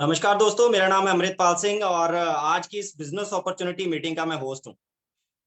नमस्कार दोस्तों, मेरा नाम है अमृतपाल सिंह और आज की इस बिजनेस अपॉर्चुनिटी मीटिंग का मैं होस्ट हूं।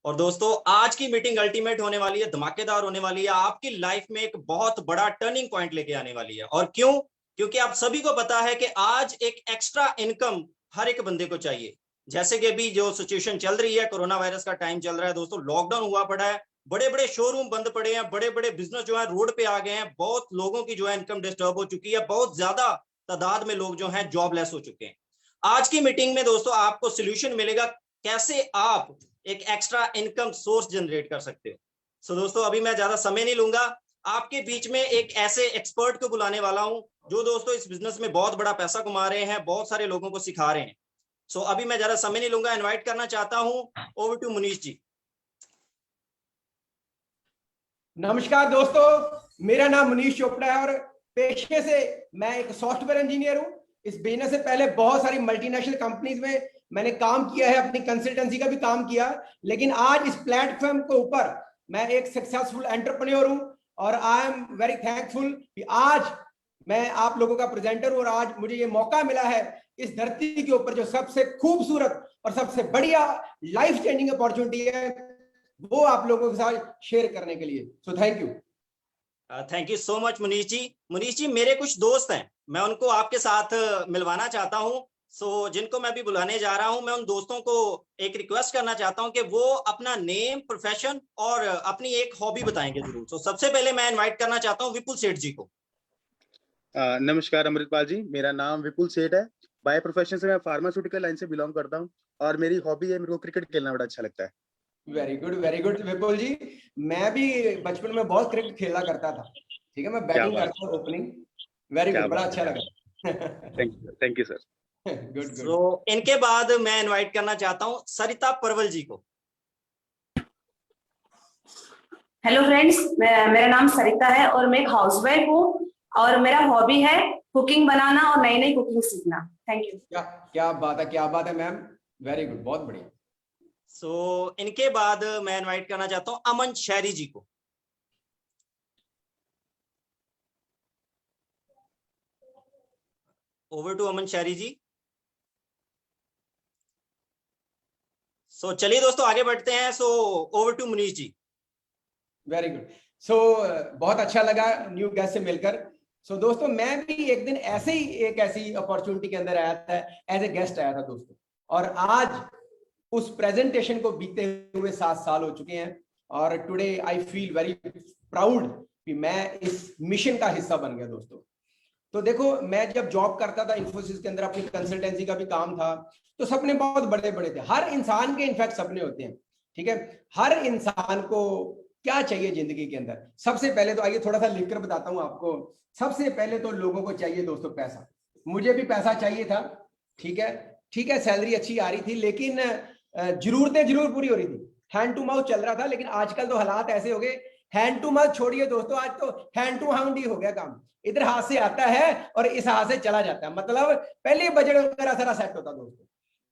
और दोस्तों, आज की मीटिंग अल्टीमेट होने वाली है, धमाकेदार होने वाली है, आपकी लाइफ में एक बहुत बड़ा टर्निंग पॉइंट लेके आने वाली है। और क्यों? क्योंकि आप सभी को पता है कि आज एक एक्स्ट्रा इनकम हर एक बंदे को चाहिए। जैसे कि अभी जो सिचुएशन चल रही है, कोरोना वायरस का टाइम चल रहा है दोस्तों, लॉकडाउन हुआ पड़ा है, बड़े बड़े शोरूम बंद पड़े हैं, बड़े बड़े बिजनेस जो है रोड पे आ गए हैं, बहुत लोगों की जो है इनकम डिस्टर्ब हो चुकी है, बहुत ज्यादा तादाद में लोग जो हैं जॉबलेस हो चुके हैं। आज की मीटिंग में दोस्तों आपको सोल्यूशन मिलेगा कैसे आप एक एक्स्ट्रा इनकम सोर्स जनरेट कर सकते हो। सो दोस्तों, अभी मैं ज्यादा समय नहीं लूंगा, आपके बीच में एक ऐसे एक्सपर्ट को बुलाने वाला हूं जो दोस्तों इस बिजनेस में बहुत बड़ा पैसा कमा रहे हैं, बहुत सारे लोगों को सिखा रहे हैं। सो अभी मैं ज्यादा समय नहीं लूंगा, इनवाइट करना चाहता हूं ओवर टू मुनीश जी। नमस्कार दोस्तों, मेरा नाम मुनीश चोपड़ा है और पेशे से मैं एक सॉफ्टवेयर इंजीनियर हूं। इस बिजनेस से पहले बहुत सारी मल्टीनेशनल कंपनीज में मैंने काम किया है, अपनी कंसल्टेंसी का भी काम किया, लेकिन आज इस प्लेटफॉर्म के ऊपर मैं एक सक्सेसफुल एंटरप्रेन्योर हूं और आई एम वेरी थैंकफुल कि आज मैं आप लोगों का प्रेजेंटर हूं और आज मुझे ये मौका मिला है इस धरती के ऊपर जो सबसे खूबसूरत और सबसे बढ़िया लाइफ चेंजिंग अपॉर्चुनिटी है वो आप लोगों के साथ शेयर करने के लिए। So thank you so much Munish ji. Munish ji, मेरे कुछ दोस्त हैं, मैं उनको आपके साथ मिलवाना चाहता हूं। जिनको मैं भी बुलाने जा रहा हूं, मैं उन दोस्तों को एक रिक्वेस्ट करना चाहता हूं कि वो अपना नेम, प्रोफेशन और अपनी एक हॉबी बताएंगे जरूर। सबसे पहले मैं इनवाइट करना चाहता हूं विपुल सेठ जी को। नमस्कार अमृतपाल जी, मेरा नाम विपुल सेठ है। बाय प्रोफेशन से मैं फार्मास्यूटिकल लाइन से बिलोंग करता हूँ और मेरी हॉबी है, मेरे को क्रिकेट खेलना बड़ा अच्छा लगता है। वेरी गुड विपुल जी। मैं भी बचपन में बहुत क्रिकेट खेला करता था। ठीक है, मैं बैटिंग करता हूँ, ओपनिंग। वेरी गुड, बड़ा अच्छा लगा। Thank you sir. गुड। इनके बाद मैं इनवाइट करना चाहता हूँ सरिता परवल जी को। हेलो फ्रेंड्स, मेरा नाम सरिता है और मैं एक हाउसवाइफ हूँ और मेरा हॉबी है कुकिंग बनाना और नई नई कुकिंग सीखना। Thank you. क्या बात है मैम, वेरी गुड, बहुत बढ़िया। इनके बाद मैं इनवाइट करना चाहता हूँ अमन शहरी जी को। ओवर टू अमन शहरी जी। चलिए दोस्तों, आगे बढ़ते हैं। Over to Munish ji. Very good. बहुत अच्छा लगा न्यू गेस्ट से मिलकर। दोस्तों, मैं भी एक दिन ऐसे ही एक ऐसी अपॉर्चुनिटी के अंदर आया था, एज ए गेस्ट आया था दोस्तों, और आज उस प्रेजेंटेशन को बीते हुए 7 साल हो चुके हैं और today I feel very proud कि मैं इस मिशन का हिस्सा बन गया दोस्तों। तो देखो, मैं जब जॉब करता था इन्फोसिस के अंदर, अपनी कंसल्टेंसी का भी काम था, तो सपने बहुत बड़े बड़े थे। हर इंसान के इनफैक्ट सपने होते हैं, ठीक है। हर इंसान को क्या चाहिए जिंदगी के अंदर? सबसे पहले तो आइए थोड़ा सा लिखकर बताता हूं आपको। सबसे पहले तो लोगों को चाहिए दोस्तों पैसा। मुझे भी पैसा चाहिए था, ठीक है, सैलरी अच्छी आ रही थी, लेकिन जरूरतें जरूर पूरी हो रही थी, हैंड टू माउथ चल रहा था। लेकिन आजकल तो हालात ऐसे हो गए, हैंड टू माउथ छोड़िए दोस्तों, आज तो हैंड टू हाउंड ही हो गया काम। इधर हाथ से आता है और इस हाथ से चला जाता है, मतलब पहले बजट वगैरह सारा सेट होता दोस्तों।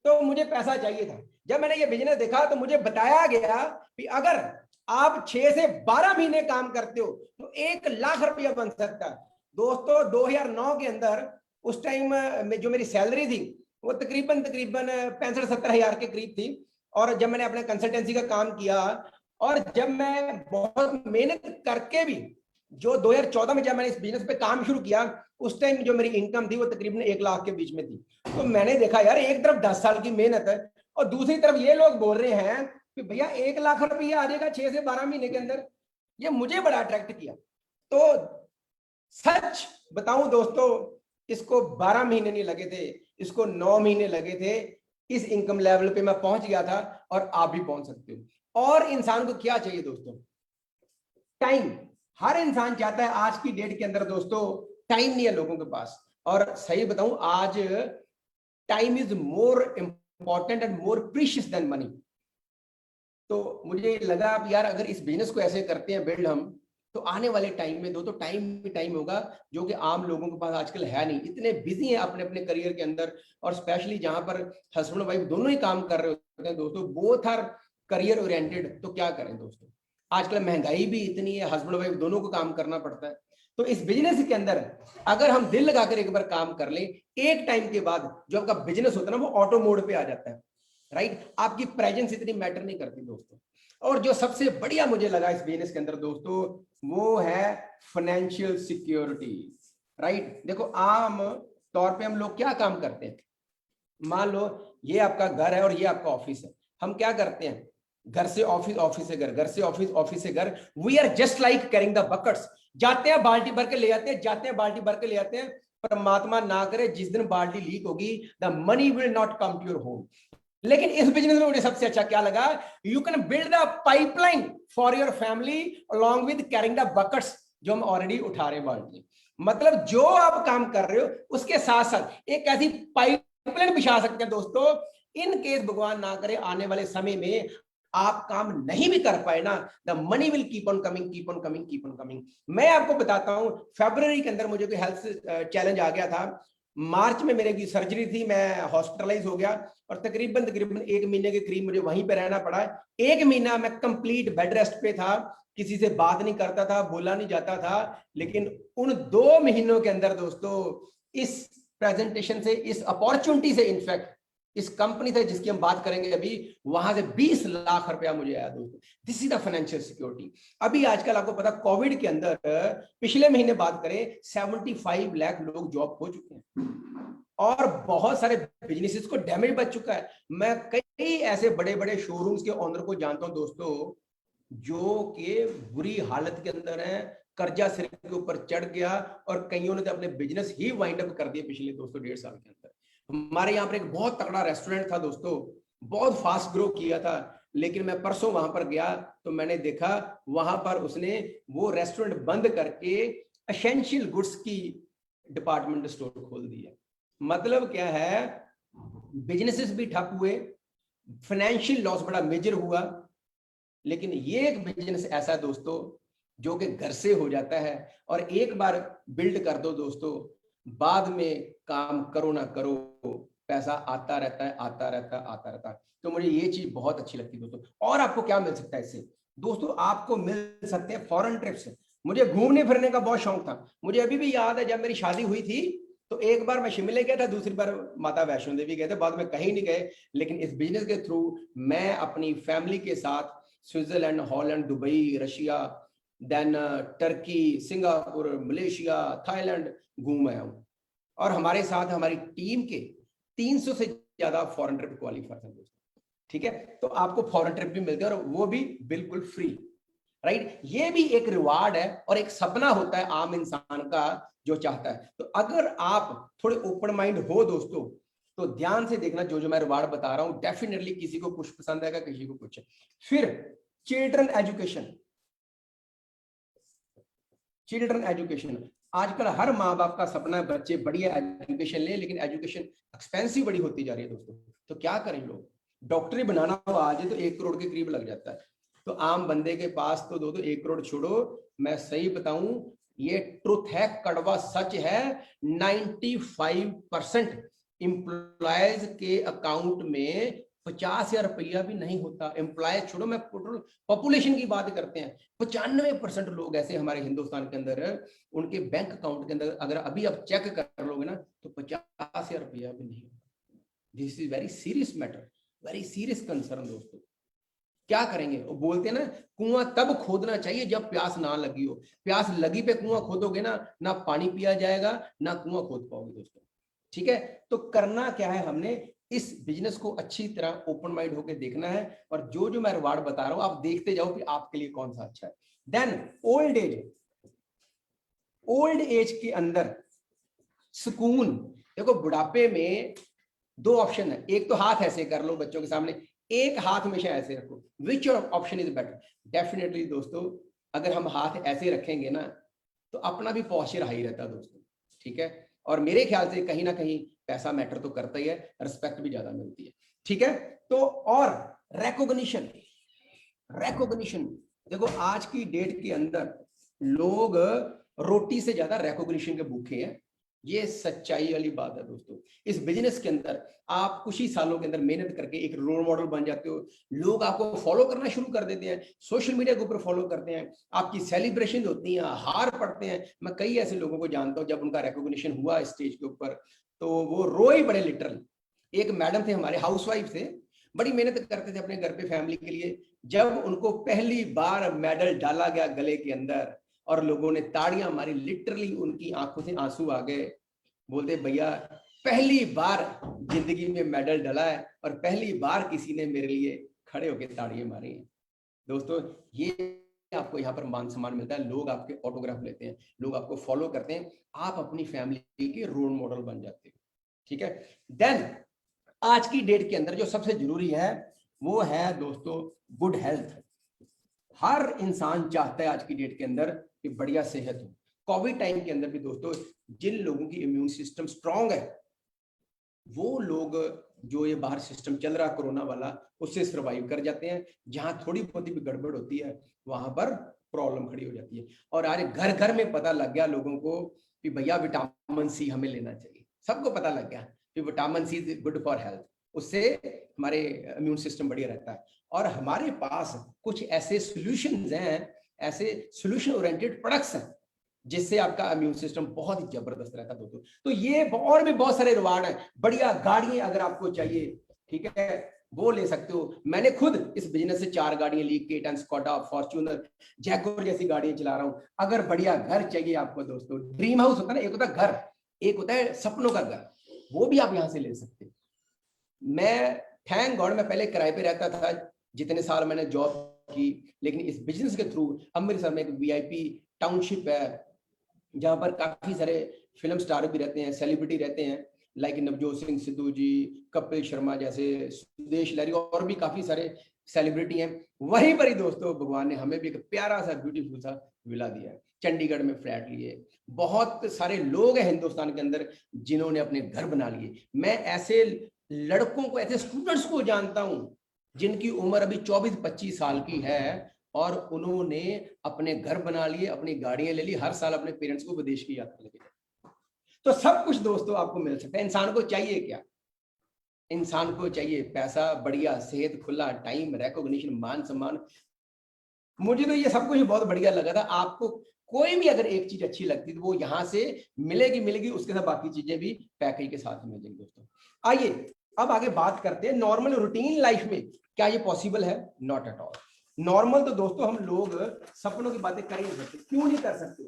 तो मुझे पैसा चाहिए था। जब मैंने ये बिजनेस देखा तो मुझे बताया गया कि अगर आप 6 से 12 महीने काम करते हो तो 1 लाख रुपया बन सकता है दोस्तों। 2009 के अंदर उस टाइम में जो मेरी सैलरी थी वो तकरीबन 65-70 हजार के करीब थी। और जब मैंने अपने कंसल्टेंसी का काम किया और जब मैं बहुत मेहनत करके भी, जो 2014 में जब मैंने इस बिजनेस पे काम शुरू किया, उस टाइम जो मेरी इनकम थी वो तकरीबन 1 लाख के बीच में थी। तो मैंने देखा यार, एक तरफ 10 साल की मेहनत है और दूसरी तरफ ये लोग बोल रहे हैं कि भैया 1 लाख रुपया आ जाएगा 6 से 12 महीने के अंदर। ये मुझे बड़ा अट्रैक्ट किया। तो सच बताऊं दोस्तों, इसको 12 महीने नहीं लगे थे, इसको 9 महीने लगे थे। इस इनकम लेवल पे मैं पहुंच गया था और आप भी पहुंच सकते हो। और इंसान को क्या चाहिए दोस्तों? टाइम। हर इंसान चाहता है, आज की डेट के अंदर दोस्तों टाइम नहीं है लोगों के पास। और सही बताऊं, आज time is more important and more precious than money. तो मुझे लगा अब यार, अगर इस बिजनेस को ऐसे करते हैं बिल्ड हम, तो आने वाले टाइम में दोस्तों टाइम ही टाइम होगा, जो कि आम लोगों के पास आजकल है नहीं। इतने बिजी हैं अपने अपने करियर के अंदर, और स्पेशली जहां पर हस्बैंड वाइफ दोनों ही काम कर रहे होते हैं दोस्तों, बोथ आर करियर ओरिएंटेड। तो क्या करें दोस्तों, आजकल महंगाई भी इतनी है, हस्बैंड वाइफ दोनों को काम करना पड़ता है। तो इस बिजनेस के अंदर अगर हम दिल लगाकर एक बार काम कर लें, एक टाइम के बाद जो आपका बिजनेस होता है ना वो ऑटो मोड पे आ जाता है, राइट। आपकी प्रेजेंस इतनी मैटर नहीं करती दोस्तों। और जो सबसे बढ़िया मुझे लगा इस बिजनेस के अंदर दोस्तों, वो है फाइनेंशियल सिक्योरिटी, राइट। देखो आम तौर पे हम लोग क्या काम करते हैं, मान लो ये आपका घर है और ये आपका ऑफिस है, हम क्या करते हैं, घर से ऑफिस, ऑफिस से घर, घर से ऑफिस, ऑफिस से घर। We are just like carrying the buckets, जाते हैं बाल्टी भर के ले आते हैं, जाते हैं बाल्टी भर के ले आते हैं। परमात्मा ना करे जिस दिन बाल्टी लीक होगी, the money will not come to your home. लेकिन इस बिजनेस में मुझे सबसे अच्छा क्या लगा, you can build the pipeline for your family along with carrying the buckets, जो हम ऑलरेडी उठा रहे बाल्टी। मतलब जो आप काम कर रहे हो उसके साथ साथ एक ऐसी पाइपलाइन बिछा सकते हैं दोस्तों, इन केस भगवान ना करे आने वाले समय में आप काम नहीं भी कर पाए ना, the money will keep on coming, keep on coming, keep on coming. मैं आपको बताता हूं, फरवरी के अंदर मुझे कोई हेल्थ चैलेंज आ गया था, मार्च में मेरे की सर्जरी थी, मैं हॉस्पिटलाइज हो गया और तकरीबन 1 महीने के करीब मुझे वहीं पे रहना पड़ा। 1 महीना मैं कंप्लीट बेड रेस्ट पे था, किसी से बात नहीं करता था, बोला नहीं जाता था। लेकिन उन 2 महीनों के अंदर दोस्तों, इस प्रेजेंटेशन से, इस अपॉर्चुनिटी से, इनफैक्ट इस कंपनी से जिसकी हम बात करेंगे अभी, वहां से 20 लाख रुपया मुझे आया दोस्तों। This is the financial security. अभी आजकल आपको पता, कोविड के अंदर पिछले महीने बात करें 75 लाख लोग जॉब खो चुके हैं और बहुत सारे बिजनेसेस को डैमेज बच चुका है। मैं कई ऐसे बड़े बड़े शोरूम्स के ओनर को जानता हूं दोस्तों, जो कि बुरी हालत के अंदर है, कर्जा सिर के ऊपर चढ़ गया और कईयों ने तो अपने बिजनेस ही वाइंड अप कर दिए पिछले दोस्तों 1.5 साल के अंदर। हमारे यहाँ पर एक बहुत तगड़ा रेस्टोरेंट था दोस्तों, बहुत फास्ट ग्रो किया था, लेकिन मैं परसों वहां पर गया तो मैंने देखा वहां पर उसने वो रेस्टोरेंट बंद करके एसेंशियल गुड्स की डिपार्टमेंट स्टोर खोल दिया। मतलब क्या है, बिजनेसेस भी ठप हुए, फाइनेंशियल लॉस बड़ा मेजर हुआ। लेकिन ये एक बिजनेस ऐसा दोस्तों जो कि घर से हो जाता है, और एक बार बिल्ड कर दो दोस्तों, बाद में काम करो ना करो, पैसा आता रहता है, आता रहता है, आता रहता है। तो मुझे ये चीज बहुत अच्छी लगती है दोस्तों। और आपको क्या मिल सकता है इससे दोस्तों, आपको मिल सकते हैं फॉरेन ट्रिप्स। मुझे घूमने फिरने का बहुत शौक था। मुझे अभी भी याद है जब मेरी शादी हुई थी तो एक बार मैं शिमले गया था, दूसरी बार माता वैष्णो देवी गए थे, बाद में कहीं नहीं गए। लेकिन इस बिजनेस के थ्रू मैं अपनी फैमिली के साथ Switzerland, Holland, Dubai, Russia, then Turkey, Singapore, Malaysia, Thailand घूम आया हूं। और हमारे साथ हमारी टीम के 300 से ज्यादा फॉरेन ट्रिप क्वालिफाई हैं दोस्तों। ठीक है, तो आपको फॉरेन ट्रिप भी मिलते हैं और वो भी बिल्कुल फ्री, राइट। ये भी एक रिवार्ड है और एक सपना होता है आम इंसान का जो चाहता है। तो अगर आप थोड़े ओपन माइंड हो दोस्तों, तो ध्यान से देखना, जो जो मैं रिवार्ड बता रहा हूं, डेफिनेटली किसी को कुछ पसंद आएगा, किसी को कुछ। फिर चिल्ड्रन एजुकेशन, चिल्ड्रन एजुकेशन आजकल हर माँ बाप का सपना है बच्चे बढ़िया एजुकेशन ले, लेकिन एजुकेशन एक्सपेंसिव बड़ी होती जा रही है दोस्तों। तो क्या करें लोग, डॉक्टरी बनाना हो आज तो 1 करोड़ के करीब लग जाता है। तो आम बंदे के पास तो 1 करोड़ छोड़ो, मैं सही बताऊं, ये ट्रुथ है, कड़वा सच है, 95% एम्प्लॉयज के अकाउंट में 50,000 रुपया भी नहीं होता। एम्प्लॉय छोड़ो, मैं पॉपुलेशन की बात करते हैं, 95% लोग ऐसे हमारे हिंदुस्तान के अंदर है, उनके बैंक अकाउंट के अंदर अगर अभी आप चेक कर लोगे ना तो 50,000 रुपया भी नहीं होता। This is very serious matter, very serious concern दोस्तों। क्या करेंगे, वो बोलते हैं ना, कुआं तब खोदना चाहिए जब प्यास ना लगी हो। प्यास लगी पे कुआं खोदोगे ना, ना पानी पिया जाएगा, ना कुआं खोद पाओगे दोस्तों। ठीक है, तो करना क्या है, हमने इस बिजनेस को अच्छी तरह ओपन माइंड होकर देखना है, और जो जो मैं रिवार्ड बता रहा हूं आप देखते जाओ कि आपके लिए कौन सा अच्छा है। Then old age, old age के अंदर सुकून। देखो बुढ़ापे में 2 ऑप्शन है, एक तो हाथ ऐसे कर लो बच्चों के सामने, एक हाथ हमेशा ऐसे रखो। Which option is better? Definitely दोस्तों, अगर हम हाथ ऐसे रखेंगे ना तो अपना भी पॉस्चर हाई रहता है दोस्तों। ठीक है, और मेरे ख्याल से कहीं ना कहीं पैसा मैटर तो करता ही है, रिस्पेक्ट भी ज्यादा मिलती है। ठीक है, तो और रिकॉग्निशन, रिकॉग्निशन देखो आज की डेट के अंदर लोग रोटी से ज्यादा रिकॉग्निशन के भूखे हैं। ये सच्चाई वाली बात है दोस्तों। इस बिजनेस के अंदर आप कुछ ही सालों के अंदर मेहनत करके एक रोल मॉडल बन जाते हो, लोग आपको फॉलो करना शुरू कर देते हैं, सोशल मीडिया के ऊपर फॉलो करते हैं, आपकी सेलिब्रेशन होती हैं, हार पड़ते हैं। मैं कई ऐसे लोगों को जानता हूं, जब उनका रिकॉग्निशन हुआ स्टेज के ऊपर तो वो रोए बड़े लिटरली। एक मैडम थे हमारे, हाउसवाइफ थे, बड़ी मेहनत करते थे अपने घर पे फैमिली के लिए। जब उनको पहली बार मेडल डाला गया गले के अंदर और लोगों ने ताड़ियां मारी, लिटरली उनकी आंखों से आंसू आ गए। बोलते भैया पहली बार जिंदगी में मेडल डाला है और पहली बार किसी ने मेरे लिए खड़े होकर ताड़ियां मारी हैं। दोस्तों ये आपको यहाँ पर मान सम्मान मिलता है, लोग आपके ऑटोग्राफ लेते हैं, लोग आपको फॉलो करते हैं, आप अपनी फैमिली के रोल मॉडल बन जाते हो। ठीक है, देन आज की डेट के अंदर जो सबसे जरूरी है वो है दोस्तों गुड हेल्थ। हर इंसान चाहता है आज की डेट के अंदर कि बढ़िया सेहत हो। कोविड टाइम के अंदर भी दोस्तों जिन लोगों की इम्यून सिस्टम स्ट्रांग है, वो लोग जो ये बाहर सिस्टम चल रहा कोरोना वाला, उससे सर्वाइव कर जाते हैं। जहां थोड़ी बहुत भी गड़बड़ होती है वहां पर प्रॉब्लम खड़ी हो जाती है। और आज घर घर में पता लग गया लोगों को कि भैया विटामिन सी हमें लेना चाहिए, सबको पता लग गया कि vitamin C is good for health, उससे हमारे इम्यून सिस्टम बढ़िया रहता है। और हमारे पास कुछ ऐसे सॉल्यूशंस हैं, ऐसे सॉल्यूशन ओरिएंटेड प्रोडक्ट्स हैं जिससे आपका इम्यून सिस्टम बहुत ही जबरदस्त रहता है दोस्तों। तो ये और भी बहुत सारे रिवार्ड हैं। बढ़िया गाड़ियां अगर आपको चाहिए, ठीक है, वो ले सकते हो। मैंने खुद इस बिजनेस से 4 गाड़ियां ली, K10, स्कॉडा, फॉर्च्यूनर, जैगुआर जैसी गाड़ियां चला रहा हूं। अगर बढ़िया घर चाहिए आपको दोस्तों, ड्रीम हाउस होता है ना, एक होता है घर, एक होता है सपनों का घर, वो भी आप यहां से ले सकते हो। मैं थैंक गॉड मैं पहले किराए पे रहता था जितने साल मैंने जॉब की, लेकिन इस बिजनेस के थ्रू अमृतसर में एक VIP टाउनशिप है जहां पर काफी सारे फिल्म स्टार भी रहते हैं, सेलिब्रिटी रहते हैं, लाइक नवजोत सिंह सिद्धू जी, कपिल शर्मा जैसे, सुदेश लहरी और भी काफी सारे सेलिब्रिटी हैं। वहीं पर ही दोस्तों भगवान ने हमें भी एक प्यारा सा ब्यूटीफुल सा विला दिया है। चंडीगढ़ में फ्लैट लिए, बहुत सारे लोग हैं हिंदुस्तान के अंदर जिन्होंने अपने घर बना लिए। मैं ऐसे लड़कों को, ऐसे स्टूडेंट्स को जानता हूं जिनकी उम्र अभी 24-25 साल की है और उन्होंने अपने घर बना लिए, अपनी गाड़ियां ले ली, हर साल अपने पेरेंट्स को विदेश की यात्रा लेके जाते। तो सब कुछ दोस्तों आपको मिल सकता है। इंसान को चाहिए क्या? इंसान को चाहिए पैसा, बढ़िया सेहत, खुला टाइम, रिकॉग्निशन, मान सम्मान। मुझे तो ये सब कुछ बहुत बढ़िया लगा था। आपको कोई भी अगर एक चीज अच्छी लगती तो वो यहाँ से मिलेगी, उसके साथ बाकी चीजें भी पैकेज के साथ मिल जाएंगी दोस्तों। आइए अब आगे बात करते हैं नॉर्मल रूटीन लाइफ में क्या ये पॉसिबल है? Not at all. नॉर्मल तो दोस्तों हम लोग सपनों की बातें कर ही नहीं सकते। क्यों नहीं कर सकते?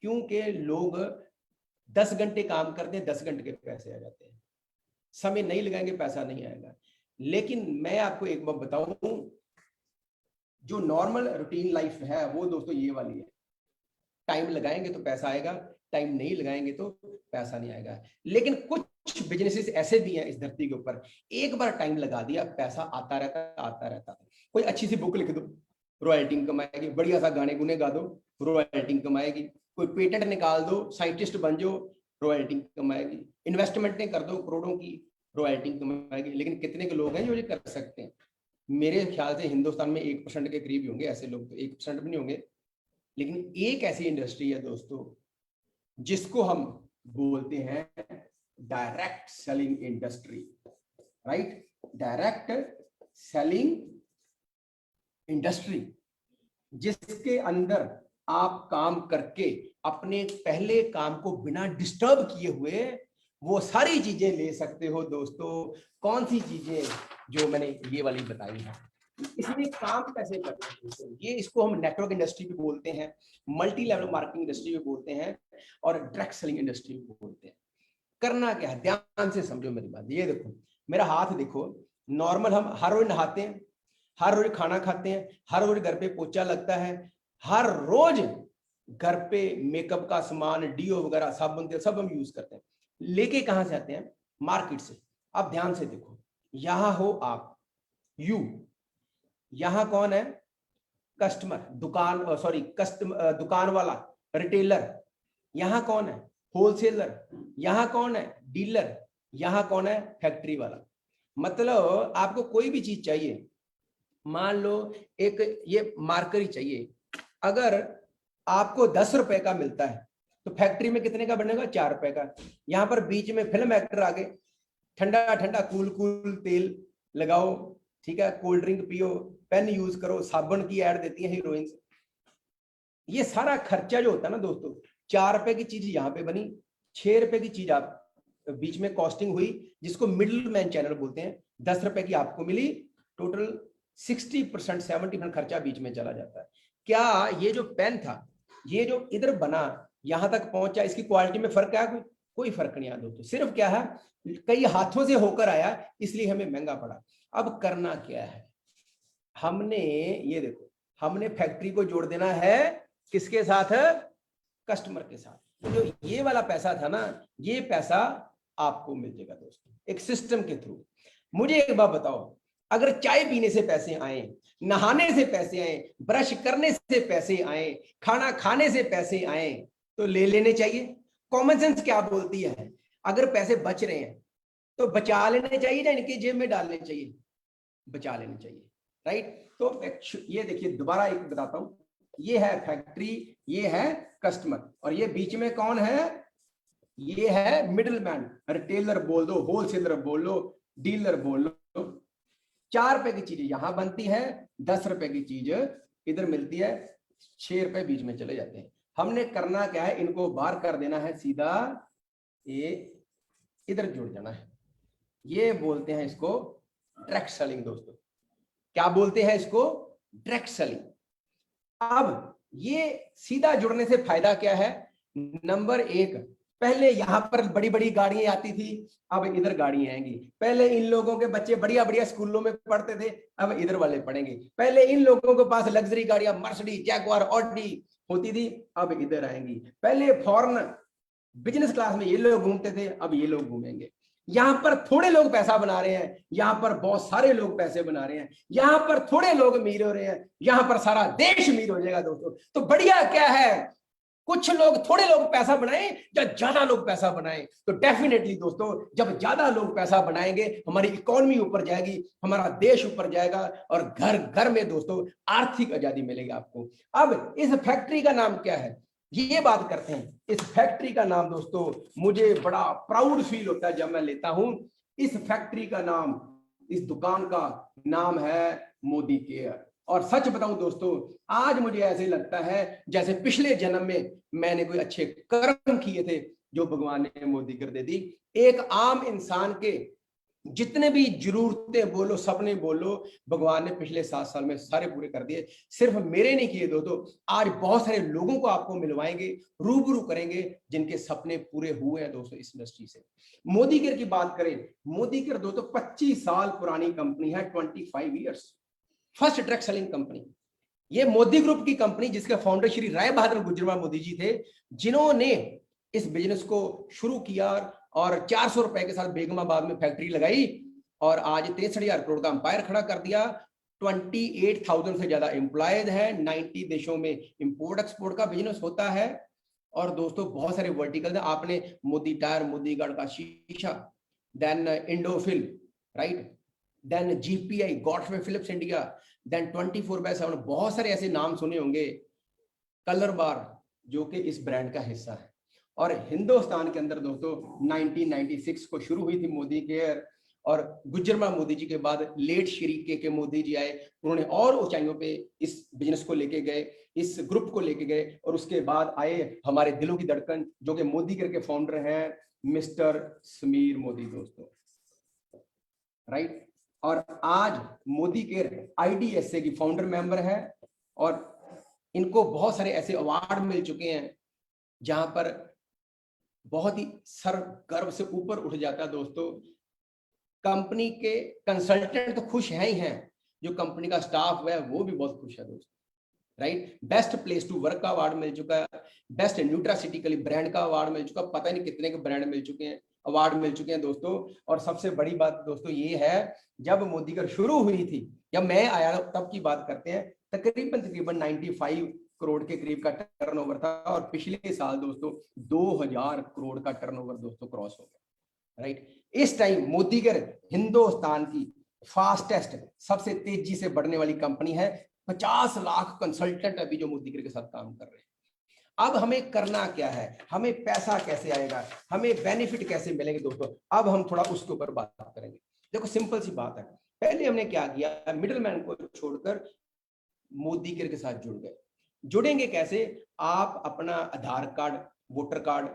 क्योंकि लोग 10 घंटे काम करते हैं, 10 घंटे के पैसे आ जाते हैं। समय नहीं लगाएंगे पैसा नहीं आएगा। लेकिन मैं आपको एक बात बताऊं, जो नॉर्मल रूटीन लाइफ है वो दोस्तों ये वाली है। टाइम लगाएंगे तो पैसा आएगा, टाइम नहीं लगाएंगे तो पैसा नहीं आएगा। लेकिन कुछ बिजनेसेस ऐसे भी हैं इस धरती के ऊपर, एक बार टाइम लगा दिया पैसा आता रहता। कोई अच्छी सी बुक लिख दो, रॉयल्टी कमाएगी। बढ़िया सा गाने गुने गा दो, रॉयल्टी कमाएगी। कोई पेटेंट निकाल दो, साइंटिस्ट बन जाओ, रॉयल्टी कमाएगी। इन्वेस्टमेंटें कर दो करोड़ों की, रॉयल्टी कमाएगी। लेकिन कितने के लोग हैं जो ये कर सकते हैं? मेरे ख्याल से हिंदुस्तान में 1% के करीब होंगे ऐसे लोग, तो 1% भी नहीं होंगे। लेकिन एक ऐसी इंडस्ट्री है दोस्तों जिसको हम बोलते हैं direct selling industry, right? Direct selling industry, जिसके अंदर आप काम करके अपने पहले काम को बिना डिस्टर्ब किए हुए वो सारी चीजें ले सकते हो दोस्तों। कौन सी चीजें? जो मैंने ये वाली बताई है। इसमें काम कैसे करते हैं ये, इसको हम नेटवर्क इंडस्ट्री भी बोलते हैं, मल्टी लेवल मार्केटिंग इंडस्ट्री भी बोलते हैं और डायरेक्ट सेलिंग इंडस्ट्री भी बोलते हैं। करना क्या है, ध्यान से समझो मेरी बात। ये देखो मेरा हाथ देखो, नॉर्मल हम हर रोज नहाते हैं, हर रोज खाना खाते हैं, हर रोज घर पे पोछा लगता है, हर रोज घर पे मेकअप का सामान, डीओ वगैरह, साबुन तेल सब हम यूज करते हैं। लेके कहां से आते हैं? मार्केट से। अब ध्यान से देखो, यहां हो आप, यू, यहां कौन है? कस्टमर, दुकान वाला, रिटेलर। यहां कौन है? होलसेलर। यहां कौन है? डीलर। यहां कौन है? फैक्ट्री वाला। मतलब आपको कोई भी चीज चाहिए, मान लो एक ये मार्कर ही चाहिए, अगर आपको 10 रुपए का मिलता है तो फैक्ट्री में कितने का बनेगा? 4 रुपए का। यहाँ पर बीच में फिल्म एक्टर आ गए, ठंडा ठंडा कूल कूल तेल लगाओ, ठीक है, कोल्ड ड्रिंक पियो, पेन यूज करो, साबुन की ऐड देती है हीरोइंस। ये सारा खर्चा जो होता है ना दोस्तों, 4 रुपए की चीज यहाँ पे बनी, 6 रुपए की चीज आप बीच में कॉस्टिंग हुई, जिसको मिडिल मैन चैनल बोलते हैं, 10 रुपए की आपको मिली, टोटल 60% 70% खर्चा बीच में चला जाता है। क्या ये जो पेन था, ये जो इधर बना यहां तक पहुंचा, इसकी क्वालिटी में फर्क आया? कोई फर्क नहीं आया दोस्तों। सिर्फ क्या है, कई हाथों से होकर आया, इसलिए हमें महंगा पड़ा। अब करना क्या है, हमने ये देखो, हमने फैक्ट्री को जोड़ देना है किसके साथ? कस्टमर के साथ। तो जो ये वाला पैसा था ना, ये पैसा आपको मिल जाएगा दोस्तों एक सिस्टम के थ्रू। मुझे एक बात बताओ, अगर चाय पीने से पैसे आए, नहाने से पैसे आए, ब्रश करने से पैसे आए, खाना खाने से पैसे आए, तो ले लेने चाहिए। कॉमन सेंस क्या बोलती है, अगर पैसे बच रहे हैं तो बचा लेने चाहिए या इनके जेब में डालने चाहिए? बचा लेने चाहिए, राइट। तो ये देखिए, दोबारा एक बताता हूं, ये है फैक्ट्री, ये है कस्टमर, और ये बीच में कौन है? ये है मिडिल मैन। रिटेलर बोल दो, होलसेलर बोल लो, डीलर बोल लो। 4 रुपए की चीज यहां बनती है, 10 रुपए की चीज इधर मिलती है, 6 रुपए बीच में चले जाते हैं। हमने करना क्या है, इनको बाहर कर देना है, सीधा ये इधर जुड़ जाना है। ये बोलते हैं इसको डायरेक्ट सेलिंग दोस्तों। क्या बोलते हैं इसको? Direct selling. अब ये सीधा जुड़ने से फायदा क्या है? नंबर 1, पहले यहां पर बड़ी बड़ी गाड़ियां आती थी, अब इधर गाड़ियां आएंगी। पहले इन लोगों के बच्चे बढ़िया बढ़िया स्कूलों में पढ़ते थे, अब इधर वाले पढ़ेंगे। पहले इन लोगों के पास लग्जरी गाड़ियां मर्सिडीज, जैगुआर, ऑडी होती थी, अब इधर आएंगी। पहले फॉरेन बिजनेस क्लास में ये लोग घूमते थे, अब ये लोग घूमेंगे। यहां पर थोड़े लोग पैसा बना रहे हैं, यहां पर बहुत सारे लोग पैसे बना रहे हैं। यहां पर थोड़े लोग अमीर हो रहे हैं, यहां पर सारा देश अमीर हो जाएगा दोस्तों। तो बढ़िया क्या है, कुछ लोग, थोड़े लोग पैसा बनाएं या ज्यादा लोग पैसा बनाएं? तो डेफिनेटली दोस्तों, जब ज्यादा लोग पैसा बनाएंगे, हमारी इकोनॉमी ऊपर जाएगी, हमारा देश ऊपर जाएगा, और घर घर में दोस्तों आर्थिक आजादी मिलेगी आपको। अब इस फैक्ट्री का नाम क्या है, ये बात करते हैं। इस फैक्ट्री का नाम दोस्तों, मुझे बड़ा प्राउड फील होता है जब मैं लेता हूं। इस फैक्ट्री का नाम, इस दुकान का नाम है मोदी केयर। और सच बताऊं दोस्तों, आज मुझे ऐसे लगता है जैसे पिछले जन्म में मैंने कोई अच्छे कर्म किए थे, जो भगवान ने मोदी केयर दे दी। एक आम इंसान के जितने भी जरूरतें बोलो, सपने बोलो, भगवान ने पिछले 7 साल में सारे पूरे कर दिए। सिर्फ मेरे नहीं किए दोस्तों, आज बहुत सारे लोगों को आपको मिलवाएंगे, रूबरू करेंगे, जिनके सपने पूरे हुए हैं दोस्तों इस इंडस्ट्री से। मोदी केयर की बात करें, मोदी केयर दोस्तों 25 साल पुरानी कंपनी है, 25 years, first direct selling company. ये मोदी ग्रुप की कंपनी, जिसके फाउंडर श्री राय बहादुर गुजराल मोदी जी थे, जिन्होंने इस बिजनेस को शुरू किया और 400 रुपए के साथ बेगमाबाद में फैक्ट्री लगाई, और आज 63,000 करोड़ का अंपायर खड़ा कर दिया। 28,000 से ज्यादा एम्प्लॉयज है, 90 देशों में इंपोर्ट एक्सपोर्ट का बिजनेस होता है। और दोस्तों बहुत सारे वर्टिकल हैं, आपने मोदी टायर, मोदी गार्ड का शीशा, then Indofil, right, then GPI, Godfrey Phillips India, then 24/7, बहुत सारे ऐसे नाम सुने होंगे। कलर बार जो कि इस ब्रांड का हिस्सा है। और हिंदुस्तान के अंदर दोस्तों 1996 को शुरू हुई थी मोदी केयर, और गुजराल मोदी जी के बाद लेट श्री के मोदी जी आए, उन्होंने और ऊंचाइयों पे इस बिजनेस को लेके गए, इस ग्रुप को लेके गए। और उसके बाद आए हमारे दिलों की धड़कन, जो कि मोदी केयर के फाउंडर हैं मिस्टर समीर मोदी दोस्तों, राइट। और आज मोदी केयर IDSA की फाउंडर मेंबर है, और इनको बहुत सारे ऐसे अवार्ड मिल चुके हैं जहां पर बहुत ही सर गर्व से ऊपर उठ जाता है दोस्तों। कंपनी के कंसल्टेंट तो खुश हैं ही हैं, जो कंपनी का स्टाफ है वो भी बहुत खुश है दोस्तों, right. Best place to work का अवार्ड मिल चुका है, बेस्ट न्यूट्रासिटिकली ब्रांड का अवार्ड मिल चुका, पता नहीं कितने के ब्रांड मिल चुके हैं, अवार्ड मिल चुके हैं दोस्तों। और सबसे बड़ी बात दोस्तों ये है, जब मोदी केयर शुरू हुई थी, जब मैं आया तब की बात करते हैं, तकरीबन 95 करोड़ के करीब का टर्नओवर था, और पिछले साल दोस्तों 2000 करोड़ का टर्नओवर दोस्तों क्रॉस हो गया, राइट। इस टाइम मोदी केयर हिंदुस्तान की फास्टेस्ट, सबसे तेजी से बढ़ने वाली कंपनी है। 50 लाख कंसल्टेंट अभी जो मोदी केयर के साथ काम कर रहे हैं। अब हमें करना क्या है, हमें पैसा कैसे आएगा, हमें बेनिफिट कैसे मिलेंगे दोस्तों, अब हम थोड़ा उसके ऊपर बात करेंगे। देखो सिंपल सी बात है, पहले हमने क्या किया, मिडिलमैन को छोड़कर मोदी के साथ जुड़ गए। जुड़ेंगे कैसे, आप अपना आधार कार्ड, वोटर कार्ड,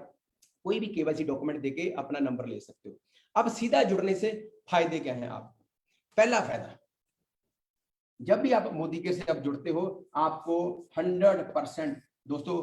कोई भी केवाईसी डॉक्यूमेंट देके अपना नंबर ले सकते हो। अब सीधा जुड़ने से फायदे क्या हैं आपको? पहला फायदा, जब भी आप मोदी के से आप जुड़ते हो आपको 100% दोस्तों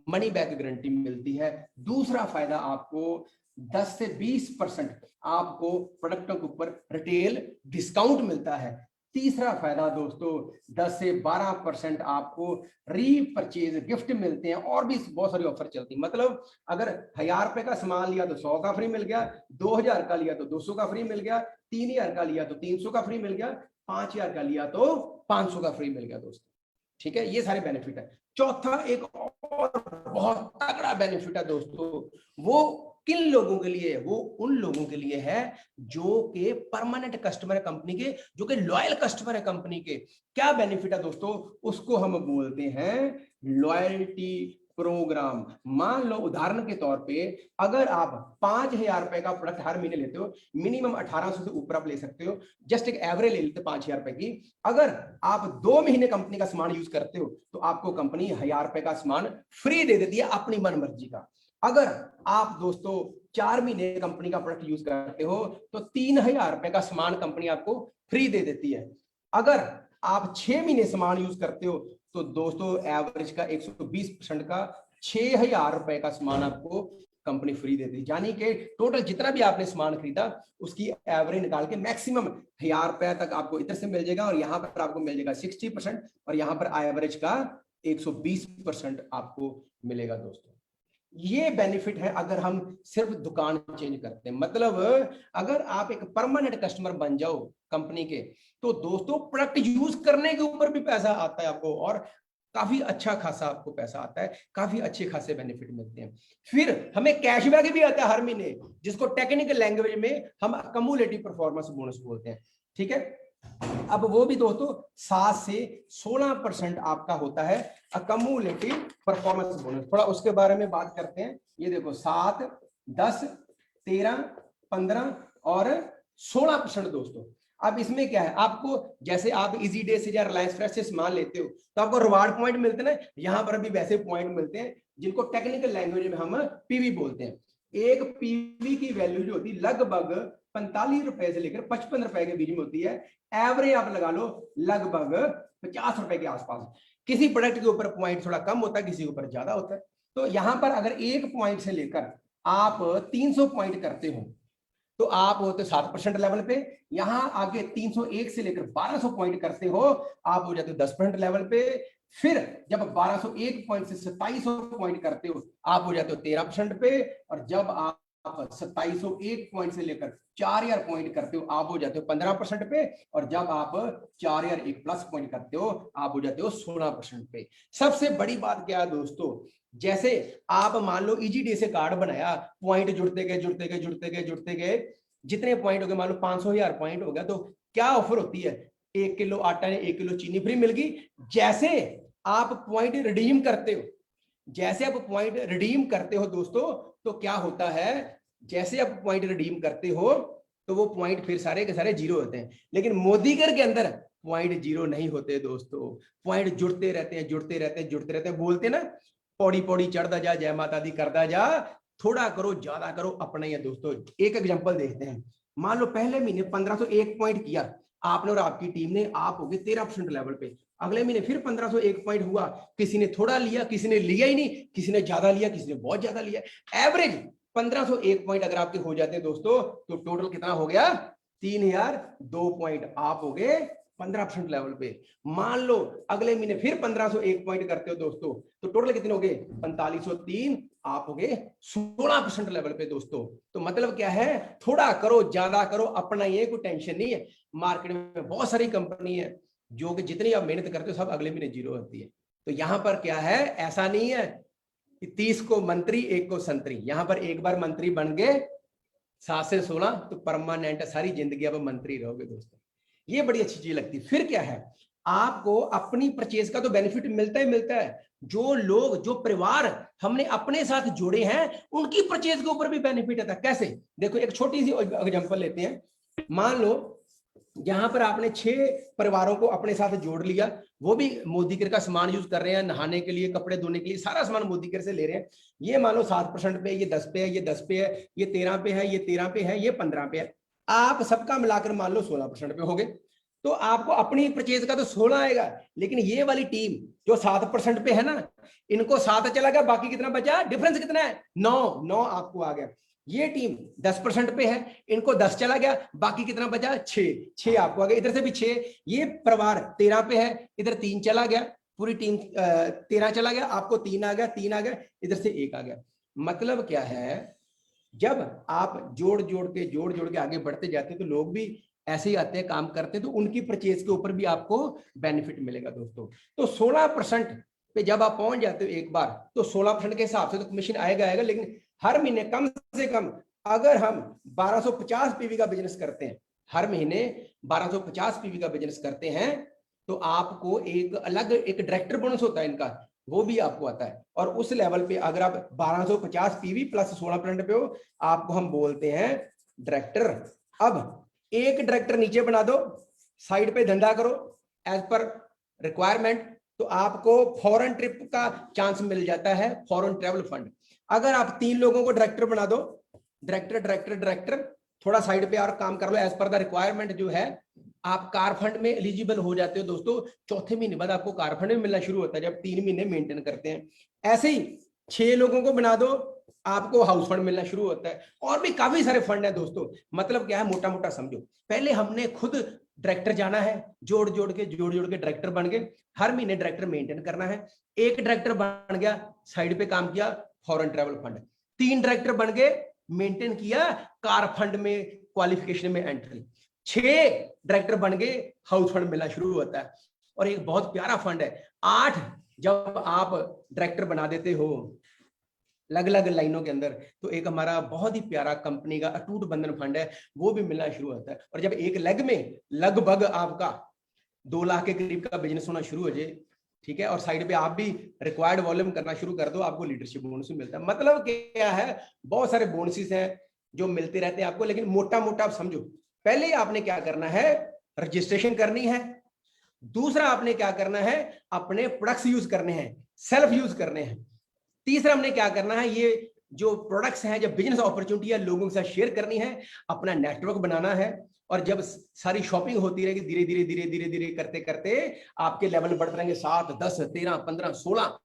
मनी बैक गारंटी मिलती है। दूसरा फायदा, आपको 10 से 20% आपको प्रोडक्टों के ऊपर रिटेल डिस्काउंट मिलता है। तीसरा फायदा दोस्तों, 10 से 12% आपको रीपरचेज गिफ्ट मिलते हैं, और भी बहुत सारी ऑफर चलती है। मतलब अगर 1000 रुपए का सामान लिया तो 100 का फ्री मिल गया, 2000 का लिया तो 200 का फ्री मिल गया, 3000 का लिया तो 300 का फ्री मिल गया, 5000 का लिया तो 500 का फ्री मिल गया दोस्तों। ठीक है, ये सारे बेनिफिट है। चौथा एक और बहुत तगड़ा बेनिफिट है दोस्तों, वो किन लोगों के लिए? वो उन लोगों के लिए है जो कि परमानेंट कस्टमर है कंपनी के, जो कि लॉयल कस्टमर है कंपनी के। क्या बेनिफिट है दोस्तों? उसको हम बोलते हैं लॉयल्टी प्रोग्राम। मान लो उदाहरण के तौर पे, अगर आप 5000 रुपए का प्रोडक्ट हर महीने लेते हो, मिनिमम 1800 से ऊपर आप ले सकते हो, जस्ट एक एवरेज ले लेते 5000 रुपए की। अगर आप 2 महीने कंपनी का सामान यूज करते हो तो आपको कंपनी 1000 रुपए का सामान फ्री दे देती है अपनी मन मर्जी का। अगर आप दोस्तों 4 महीने कंपनी का प्रोडक्ट यूज करते हो तो 3000 रुपए का सामान कंपनी आपको फ्री दे देती है। अगर आप 6 महीने सामान यूज करते हो तो दोस्तों एवरेज का 120% का 6000 रुपए का सामान आपको कंपनी फ्री देती है। यानी कि टोटल जितना भी आपने सामान खरीदा उसकी एवरेज निकाल के मैक्सिमम 1000 रुपए तक आपको इधर से मिल जाएगा, और यहाँ पर आपको मिल जाएगा 60%, और यहाँ पर एवरेज का 120% आपको मिलेगा दोस्तों। ये बेनिफिट है अगर हम सिर्फ दुकान चेंज करते हैं। मतलब अगर आप एक परमानेंट कस्टमर बन जाओ कंपनी के, तो दोस्तों प्रोडक्ट यूज करने के ऊपर भी पैसा आता है आपको, और काफी अच्छा खासा आपको पैसा आता है, काफी अच्छे खासे बेनिफिट मिलते हैं। फिर हमें कैशबैक भी आता है हर महीने, जिसको टेक्निकल लैंग्वेज में हम अकम्युलेटिव परफॉर्मेंस बोनस बोलते हैं। ठीक है, अब वो भी दोस्तों 7 से 16% आपका होता है अकम्युलेटिव परफॉर्मेंस बोनस। थोड़ा उसके बारे में बात करते हैं। ये देखो 7, 10, 13, 15 और 16% दोस्तों। अब इसमें क्या है, आपको जैसे आप इजी डे से या रिलायंस फ्रेश से सामान लेते हो तो आपको रिवार्ड पॉइंट मिलते हैं ना, यहाँ पर भी वैसे पॉइंट मिलते हैं जिनको टेक्निकल लैंग्वेज में हम पीवी बोलते हैं। एक पीवी की वैल्यू जो होती है लगभग 45 रुपए से लेकर 55 रुपए के बीच में होती है। एवरेज आप लगा लो लगभग 50 रुपए के आसपास। किसी प्रोडक्ट के ऊपर पॉइंट थोड़ा कम होता है, किसी के ऊपर ज्यादा होता है। तो यहां पर अगर एक पॉइंट से लेकर आप 300 पॉइंट करते हो तो आप होते 7% लेवल पे। यहां आगे 301 से लेकर 1200 पॉइंट करते हो आप हो जाते हो 10% लेवल पे। फिर जब 1201 पॉइंट से 2700 पॉइंट करते हो आप हो जाते हो 13% पे। और जब आप 2701 पॉइंट से लेकर 4000 पॉइंट करते हो आप हो जाते हो 15% पे। और जब आप 4001 प्लस पॉइंट करते हो आप हो जाते हो 16% पे। सबसे बड़ी बात क्या है दोस्तों, जैसे आप मान लो इजी डे से कार्ड बनाया, पॉइंट जुड़ते गए जुड़ते गए जुड़ते गए जुड़ते गए, जितने पॉइंट हो गए मान लो 500,000 पॉइंट हो गया, तो क्या ऑफर होती है, 1 किलो आटा ने 1 किलो चीनी फ्री मिल गई। जैसे आप पॉइंट रिडीम करते हो, जैसे आप पॉइंट रिडीम करते हो दोस्तों, तो क्या होता है, जैसे आप पॉइंट रिडीम करते हो तो वो पॉइंट फिर सारे के सारे जीरो होते हैं। लेकिन मोदीगर के अंदर पॉइंट जीरो नहीं होते दोस्तों, पॉइंट जुड़ते रहते हैं जुड़ते रहते हैं जुड़ते रहते हैं। बोलते ना पौड़ी पौड़ी चढ़ता जा जय माता दी करता जा, थोड़ा करो ज्यादा करो अपना ही है दोस्तों। एक एग्जांपल देखते हैं। मान लो पहले महीने 1501 पॉइंट किया आपने और आपकी टीम ने, आप हो गए 13% लेवल पे। अगले महीने फिर 1501 पॉइंट हुआ, किसी ने थोड़ा लिया, किसी ने लिया ही नहीं, किसी ने ज्यादा लिया, किसी ने बहुत ज्यादा लिया। एवरेज 1501 पॉइंट अगर आपके हो जाते हैं दोस्तों, तो टोटल कितना हो गया, 3002 पॉइंट आप हो गए 15% लेवल पे। मान लो अगले महीने फिर 1501 पॉइंट करते हो दोस्तों, तो टोटल कितने हो गए, 4503, आप हो गए 16% लेवल पे दोस्तों। तो मतलब क्या है, थोड़ा करो ज्यादा करो अपना, ये कोई टेंशन नहीं है। मार्केट में बहुत सारी कंपनी है जो कि जितनी आप मेहनत करते हो सब अगले महीने जीरो होती है। तो यहां पर क्या है, ऐसा नहीं है 30 को मंत्री 1 को संतरी। यहां पर एक बार मंत्री बन गए 7 से 16 तो परमानेंट सारी जिंदगी आप मंत्री रहोगे दोस्तों। ये बड़ी अच्छी चीज लगती है। फिर क्या है, आपको अपनी परचेज का तो बेनिफिट मिलता ही मिलता है, जो लोग, जो परिवार हमने अपने साथ जोड़े हैं उनकी परचेज के ऊपर भी बेनिफिट आता है। कैसे? देखो एक छोटी सी एग्जांपल लेते हैं। मान लो यहां पर आपने 6 परिवारों को अपने साथ जोड़ लिया, वो भी मोदी केयर का सामान यूज कर रहे हैं, नहाने के लिए, कपड़े धोने के लिए, सारा सामान मोदी केयर से ले रहे हैं। ये मान लो 7% पे, ये 10 पे है, ये 10 पे है, ये 13 पे है, ये 13 पे है, ये 15 पे है, आप सबका मिलाकर मान लो 16% पे हो गए। तो आपको अपनी परचेज का तो 16 आएगा, लेकिन ये वाली टीम जो 7% पे है ना, इनको 7 चला गया, बाकी कितना बचा? डिफरेंस कितना है? 9 आपको आ गया। ये टीम 10% पे है, इनको 10 चला गया, बाकी कितना बचा? 6 आपको आ गया, इधर से भी 6। ये परिवार 13 पे है, इधर 3 चला गया, पूरी टीम 13 चला गया, आपको 3 आ गया, 3 आ गया, इधर से 1 आ गया। मतलब क्या है, जब आप जोड़ जोड़ के आगे बढ़ते जाते हैं तो लोग भी ऐसे ही आते हैं, काम करते हैं, तो उनकी परचेज के ऊपर भी आपको बेनिफिट मिलेगा दोस्तों। तो 16% पे जब आप पहुंच जाते हो एक बार, तो 16% के हिसाब से तो कमीशन आएगा, लेकिन हर महीने कम से कम अगर हम 1250 पीवी का बिजनेस करते हैं, हर महीने 1250 पीवी का बिजनेस करते हैं, तो आपको एक अलग एक डायरेक्टर बोनस होता है इनका, वो भी आपको आता है। और उस लेवल पे अगर आप 1250 पीवी प्लस 16% पे हो, आपको हम बोलते हैं डायरेक्टर। अब एक डायरेक्टर नीचे बना दो, साइड पे धंधा करो एज पर रिक्वायरमेंट, तो आपको फॉरेन ट्रिप का चांस मिल जाता है, फॉरेन ट्रेवल फंड। अगर आप 3 लोगों को डायरेक्टर बना दो, डायरेक्टर, थोड़ा साइड पे और काम कर लो एज पर द रिक्वायरमेंट, जो है आप कार फंड में एलिजिबल हो जाते हो दोस्तों। चौथे महीने बाद आपको कार फंड में मिलना शुरू होता है, जब 3 महीने मेंटेन करते हैं। ऐसे ही 6 लोगों को बना दो, आपको हाउस फंड मिलना शुरू होता है। और भी काफी सारे फंड है दोस्तों। मतलब क्या है, मोटा मोटा समझो, पहले हमने खुद डायरेक्टर जाना है, जोड़ जोड़ के डायरेक्टर बन गए, हर महीने डायरेक्टर मेंटेन करना है। एक डायरेक्टर बन गया, साइड पे काम किया, फॉरेन ट्रेवल फंड। 3 डायरेक्टर बन गए, मेंटेन किया, कार फंड में क्वालिफिकेशन में एंट्री। 6 डायरेक्टर बन गए, हाउस फंड मिलना शुरू होता है। और एक बहुत प्यारा फंड है 8, जब आप डायरेक्टर बना देते हो अलग अलग लाइनों के अंदर, तो एक हमारा बहुत ही प्यारा कंपनी का अटूट बंधन फंड है, वो भी मिलना शुरू होता है। और जब एक लेग में लगभग आपका 2 लाख के करीब का बिजनेस होना शुरू हो जाए, ठीक है, और साइड पे आप भी रिक्वायर्ड वॉल्यूम करना शुरू कर दो, आपको लीडरशिप बोनस मिलता है। मतलब क्या है, बहुत सारे बोनसेस हैं जो मिलते रहते हैं आपको, लेकिन मोटा मोटा आप समझो, पहले आपने क्या करना है, रजिस्ट्रेशन करनी है। दूसरा आपने क्या करना है, अपने प्रोडक्ट्स यूज करने हैं, सेल्फ यूज करने हैं। तीसरा हमने क्या करना है, ये जो प्रोडक्ट्स हैं, जब बिजनेस अपॉर्चुनिटी है, लोगों के साथ शेयर करनी है, अपना नेटवर्क बनाना है। और जब सारी शॉपिंग होती रहेगी, धीरे धीरे करते करते आपके लेवल बढ़ते रहेंगे, 7, 10, 13, 15, 16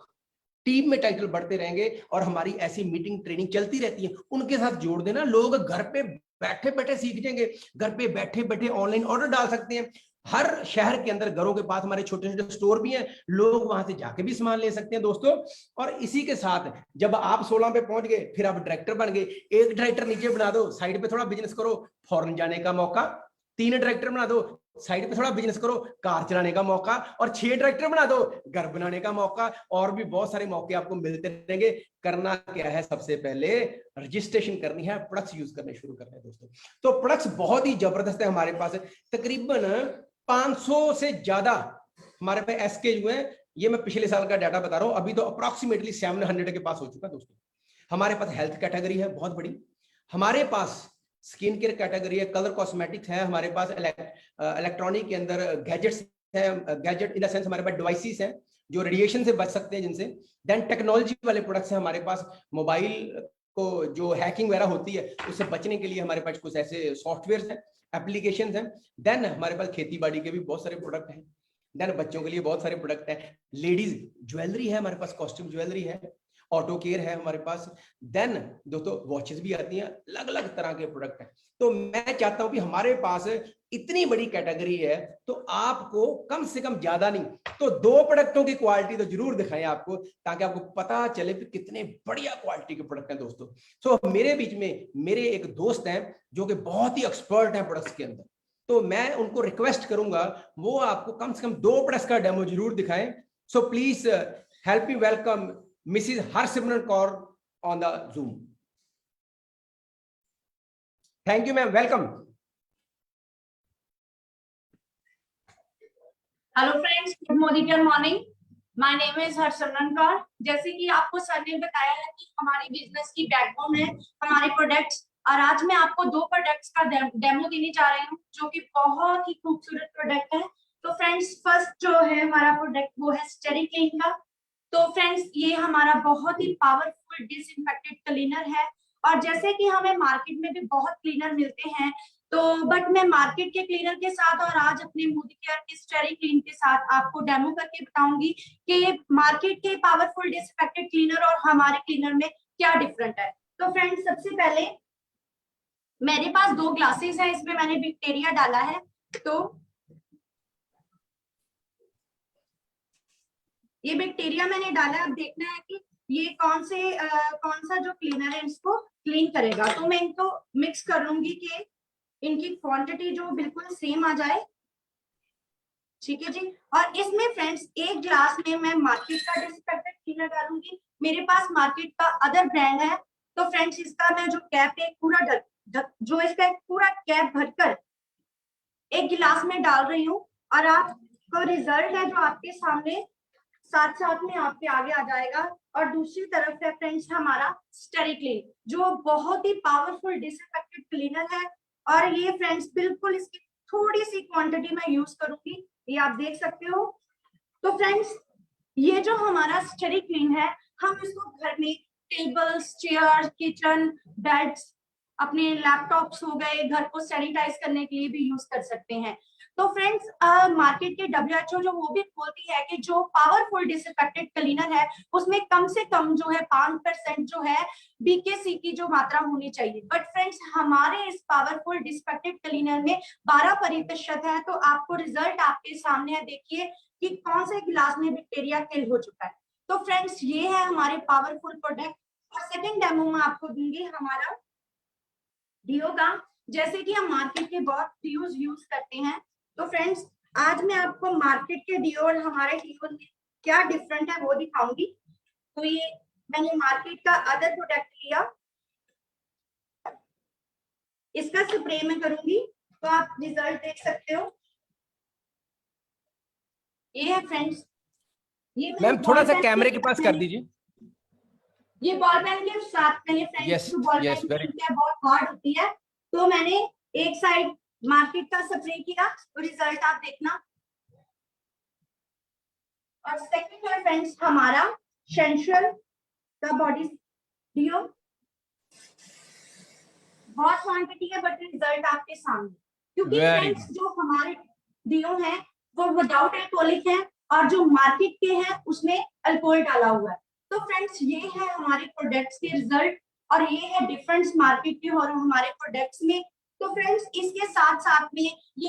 टीम में टाइटल बढ़ते रहेंगे। और हमारी ऐसी मीटिंग ट्रेनिंग चलती रहती है, उनके साथ जोड़ देना। लोग घर पे बैठे बैठे सीख जाएंगे, घर पे बैठे बैठे ऑनलाइन ऑर्डर डाल सकते हैं। हर शहर के अंदर घरों के पास हमारे छोटे छोटे स्टोर भी हैं, लोग वहां से जाके भी सामान ले सकते हैं दोस्तों। और इसी के साथ जब आप 16 पे पहुंच गए, फिर आप डायरेक्टर बन गए, एक डायरेक्टर नीचे बना दो, साइड पे थोड़ा बिजनेस करो, फॉरेन जाने का मौका। 3 डायरेक्टर बना दो, साइड पे थोड़ा बिजनेस करो, कार चलाने का मौका। और 6 डायरेक्टर बना दो, घर बनाने का मौका। और भी बहुत सारे मौके आपको मिलते रहेंगे। करना क्या है, सबसे पहले रजिस्ट्रेशन करनी है, प्रोडक्ट्स यूज करने शुरू करने हैं दोस्तों। तो प्रोडक्ट्स बहुत ही जबरदस्त है हमारे पास, तकरीबन 500 से ज्यादा हमारे पास एसके हुए हैं। ये मैं पिछले साल का डाटा बता रहा हूं, अभी तो अप्रोक्सीमेटली 700 के पास हो चुका दोस्तों। हमारे पास हेल्थ कैटेगरी है बहुत बड़ी, हमारे पास स्किन केयर कैटेगरी है, कलर कॉस्मेटिक्स है, हमारे पास इलेक्ट्रॉनिक के अंदर गैजेट्स है, गैजेट इन द सेंस हमारे पास डिवाइसेस हैं जो रेडिएशन से बच सकते हैं जिनसे। देन टेक्नोलॉजी वाले प्रोडक्ट्स हैं हमारे पास, मोबाइल को जो हैकिंग वगैरह होती है उससे बचने के लिए हमारे पास कुछ ऐसे सॉफ्टवेयर हैं, एप्लीकेशन हैं। देन हमारे पास खेती बाड़ी के भी बहुत सारे प्रोडक्ट हैं। देन बच्चों के लिए बहुत सारे प्रोडक्ट हैं, लेडीज ज्वेलरी है हमारे पास, कॉस्ट्यूम ज्वेलरी है, ऑटो केयर है हमारे पास। देन दोस्तों वॉचेस भी आती हैं, अलग अलग तरह के प्रोडक्ट हैं। तो मैं चाहता हूं कि हमारे पास इतनी बड़ी कैटेगरी है, तो आपको कम से कम ज्यादा नहीं तो 2 प्रोडक्टों की क्वालिटी तो जरूर दिखाएं आपको, ताकि आपको पता चले कि कितने बढ़िया क्वालिटी के प्रोडक्ट हैं दोस्तों। सो मेरे बीच में मेरे एक दोस्त हैं जो कि बहुत ही एक्सपर्ट हैं प्रोडक्ट्स के अंदर, तो मैं उनको रिक्वेस्ट करूंगा वो आपको कम से कम 2 प्रोडक्ट्स का डेमो जरूर दिखाएं। So please help me welcome Mrs. Harsimran Kaur on the Zoom. Thank you, ma'am. Welcome. Hello friends, good morning. My name is Harsimran Kaur. जैसे कि आपको सर ने बताया है कि हमारी बिजनेस की बैकबोन है हमारे प्रोडक्ट्स, और आज मैं आपको 2 प्रोडक्ट्स का डेमो देने जा रही हूँ जो कि बहुत ही खूबसूरत प्रोडक्ट है। तो फ्रेंड्स, फर्स्ट जो है हमारा प्रोडक्ट वो है स्टेरी क्लीन का। तो फ्रेंड्स, ये हमारा बहुत ही पावरफुल डिसइंफेक्टेड क्लीनर है। और जैसे कि हमें मार्केट में भी बहुत क्लीनर मिलते हैं, तो बट मैं मार्केट के क्लीनर के साथ और आज अपने मोदी केयर के स्टेरी क्लीन के साथ आपको डेमो करके बताऊंगी कि मार्केट के पावरफुल डिसइंफेक्टेड क्लीनर और हमारे क्लीनर में क्या डिफरेंट है। तो फ्रेंड्स, सबसे पहले मेरे पास 2 ग्लासेस हैं, इसमें मैंने बैक्टीरिया डाला है। तो ये बैक्टीरिया मैंने डाला है। अब देखना है कि ये कौन सा जो क्लीनर है इसको क्लीन करेगा। तो मैं इनको मिक्स कर लूंगी कि इनकी क्वांटिटी जो बिल्कुल सेम आ जाए। ठीक है जी। और इसमें फ्रेंड्स 1 ग्लास में मैं मार्केट का डिसइंफेक्टेंट क्लीनर डालूंगी। मेरे पास मार्केट का अदर ब्रांड है। तो फ्रेंड्स, इसका मैं जो कैप है इसका पूरा कैप भरकर 1 गिलास में डाल रही हूँ, और आपको रिजल्ट है जो आपके सामने साथ साथ में आपके आगे आ जाएगा। और दूसरी तरफ है फ्रेंड्स हमारा स्टेरी क्लीन, जो बहुत ही पावरफुल डिसइंफेक्टेड क्लीनर है। और ये फ्रेंड्स बिल्कुल इसकी थोड़ी सी क्वांटिटी मैं यूज करूंगी, ये आप देख सकते हो। तो फ्रेंड्स, ये जो हमारा स्टेरी क्लीन है, हम इसको घर में टेबल्स, चेयर, किचन, बेड्स, अपने लैपटॉप्स हो गए, घर को सैनिटाइज करने के लिए भी यूज कर सकते हैं। तो फ्रेंड्स, मार्केट के WHO जो वो भी बोलती है कि जो पावरफुल डिसइंफेक्टेड क्लीनर है उसमें कम से कम जो है 5% जो है BKC की जो मात्रा होनी चाहिए। बट फ्रेंड्स, हमारे इस पावरफुल डिसइंफेक्टेड क्लीनर में 12% है। तो आपको रिजल्ट आपके सामने है, देखिए कि कौन से गिलास में बैक्टीरिया किल हो चुका है। तो फ्रेंड्स, ये है हमारे पावरफुल प्रोडक्ट। और सेकेंड डेमो में आपको दूंगी हमारा डिओ का। जैसे कि हम मार्केट के बहुत डिओज यूज करते हैं, तो फ्रेंड्स आज मैं आपको मार्केट के डिओ और हमारे डिओ में क्या डिफरेंट है वो दिखाऊंगी। तो ये मैंने मार्केट का अदर प्रोडक्ट लिया, इसका स्प्रे में करूंगी, तो आप रिजल्ट देख सकते हो। ये है फ्रेंड्स, ये मैम थोड़ा सा कैमरे के पास कर दीजिए। ये बॉल पेन के साथ में ये फ्रेंड्स जो बॉल पेन की बहुत हार्ड होती है, तो मैंने एक साइड मार्केट का स्प्रे किया, तो रिजल्ट आप देखना। और सेकंड है फ्रेंड्स हमारा सेंट्रल का बॉडी डिओ, बहुत क्वांटिटी है बट रिजल्ट आपके सामने, क्योंकि फ्रेंड्स जो हमारे डिओ है वो विदाउट अल्कोहलिक है और जो मार्केट के हैं उसमें अल्कोहल डाला हुआ है। तो फ्रेंड्स, ये है हमारे प्रोडक्ट्स के रिजल्ट और ये है डिफरेंस मार्केट के और हमारे प्रोडक्ट्स में। तो फ्रेंड्स, इसके साथ साथ में ये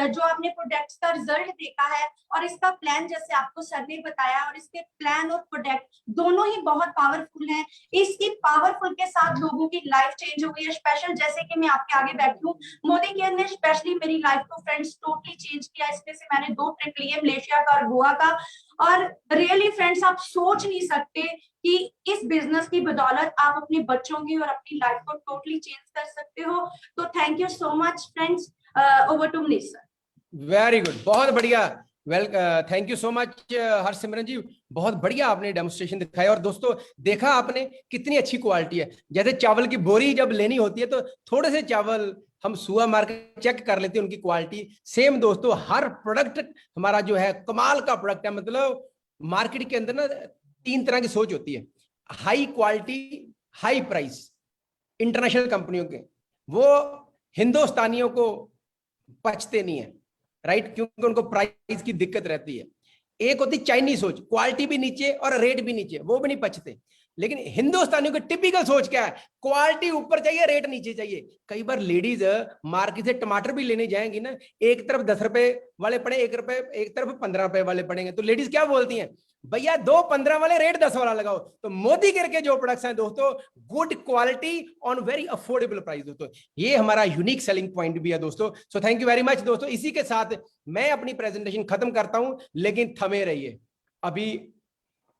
जो आपने प्रोडक्ट्स का रिजल्ट देखा है और इसका प्लान जैसे आपको सर ने बताया, और इसके प्लान और प्रोडक्ट दोनों ही बहुत पावरफुल हैं। इसकी पावरफुल के साथ लोगों की लाइफ चेंज हो गई है। स्पेशल जैसे कि मैं आपके आगे बैठी हूँ, मोदी केयर ने स्पेशली मेरी लाइफ को फ्रेंड्स टोटली चेंज किया। इसमें से मैंने 2 ट्रिप लिए, मलेशिया का और गोवा का। और रियली फ्रेंड्स, आप सोच नहीं सकते कि इस बिजनेस की बदौलत आप अपने बच्चों की और अपनी लाइफ को टोटली चेंज कर सकते हो। तो thank you so much friends. Over to Manish sir. Very good, बहुत बढ़िया। Well, thank you so much Harsimran ji, बहुत बढ़िया आपने डेमोन्स्ट्रेशन दिखाया। और दोस्तों, देखा आपने कितनी अच्छी क्वालिटी है। जैसे चावल की बोरी जब लेनी होती है तो थोड़े से चावल हम सुआ मार के चेक कर लेते हैं उनकी क्वालिटी। सेम दोस्तों, हर प्रोडक्ट हमारा जो है कमाल का प्रोडक्ट है। मतलब मार्केट के अंदर ना 3 तरह की सोच होती है, high quality, high price. International कंपनियों के वो हिंदुस्तानियों को पचते नहीं है, राइट, क्योंकि उनको प्राइस की दिक्कत रहती है। एक होती चाइनीज सोच, क्वालिटी भी नीचे और रेट भी नीचे, वो भी नहीं पचते। लेकिन हिंदुस्तानियों की टिपिकल सोच क्या है, क्वालिटी ऊपर चाहिए, रेट नीचे चाहिए। कई बार लेडीज मार्केट से टमाटर भी लेने जाएंगी ना, एक तरफ 10 रुपए वाले पड़े, एक तरफ 15 रुपए वाले पड़ेंगे, तो लेडीज क्या बोलती हैं, भैया 2 15 वाले, रेट 10 वाला लगाओ। तो मोदी केयर के जो प्रोडक्ट्स हैं दोस्तों, good quality on very affordable price दोस्तों, ये हमारा यूनिक सेलिंग पॉइंट भी है दोस्तों। सो थैंक यू वेरी मच दोस्तों। इसी के साथ मैं अपनी प्रेजेंटेशन खत्म करता हूं, लेकिन थमे रहिए, अभी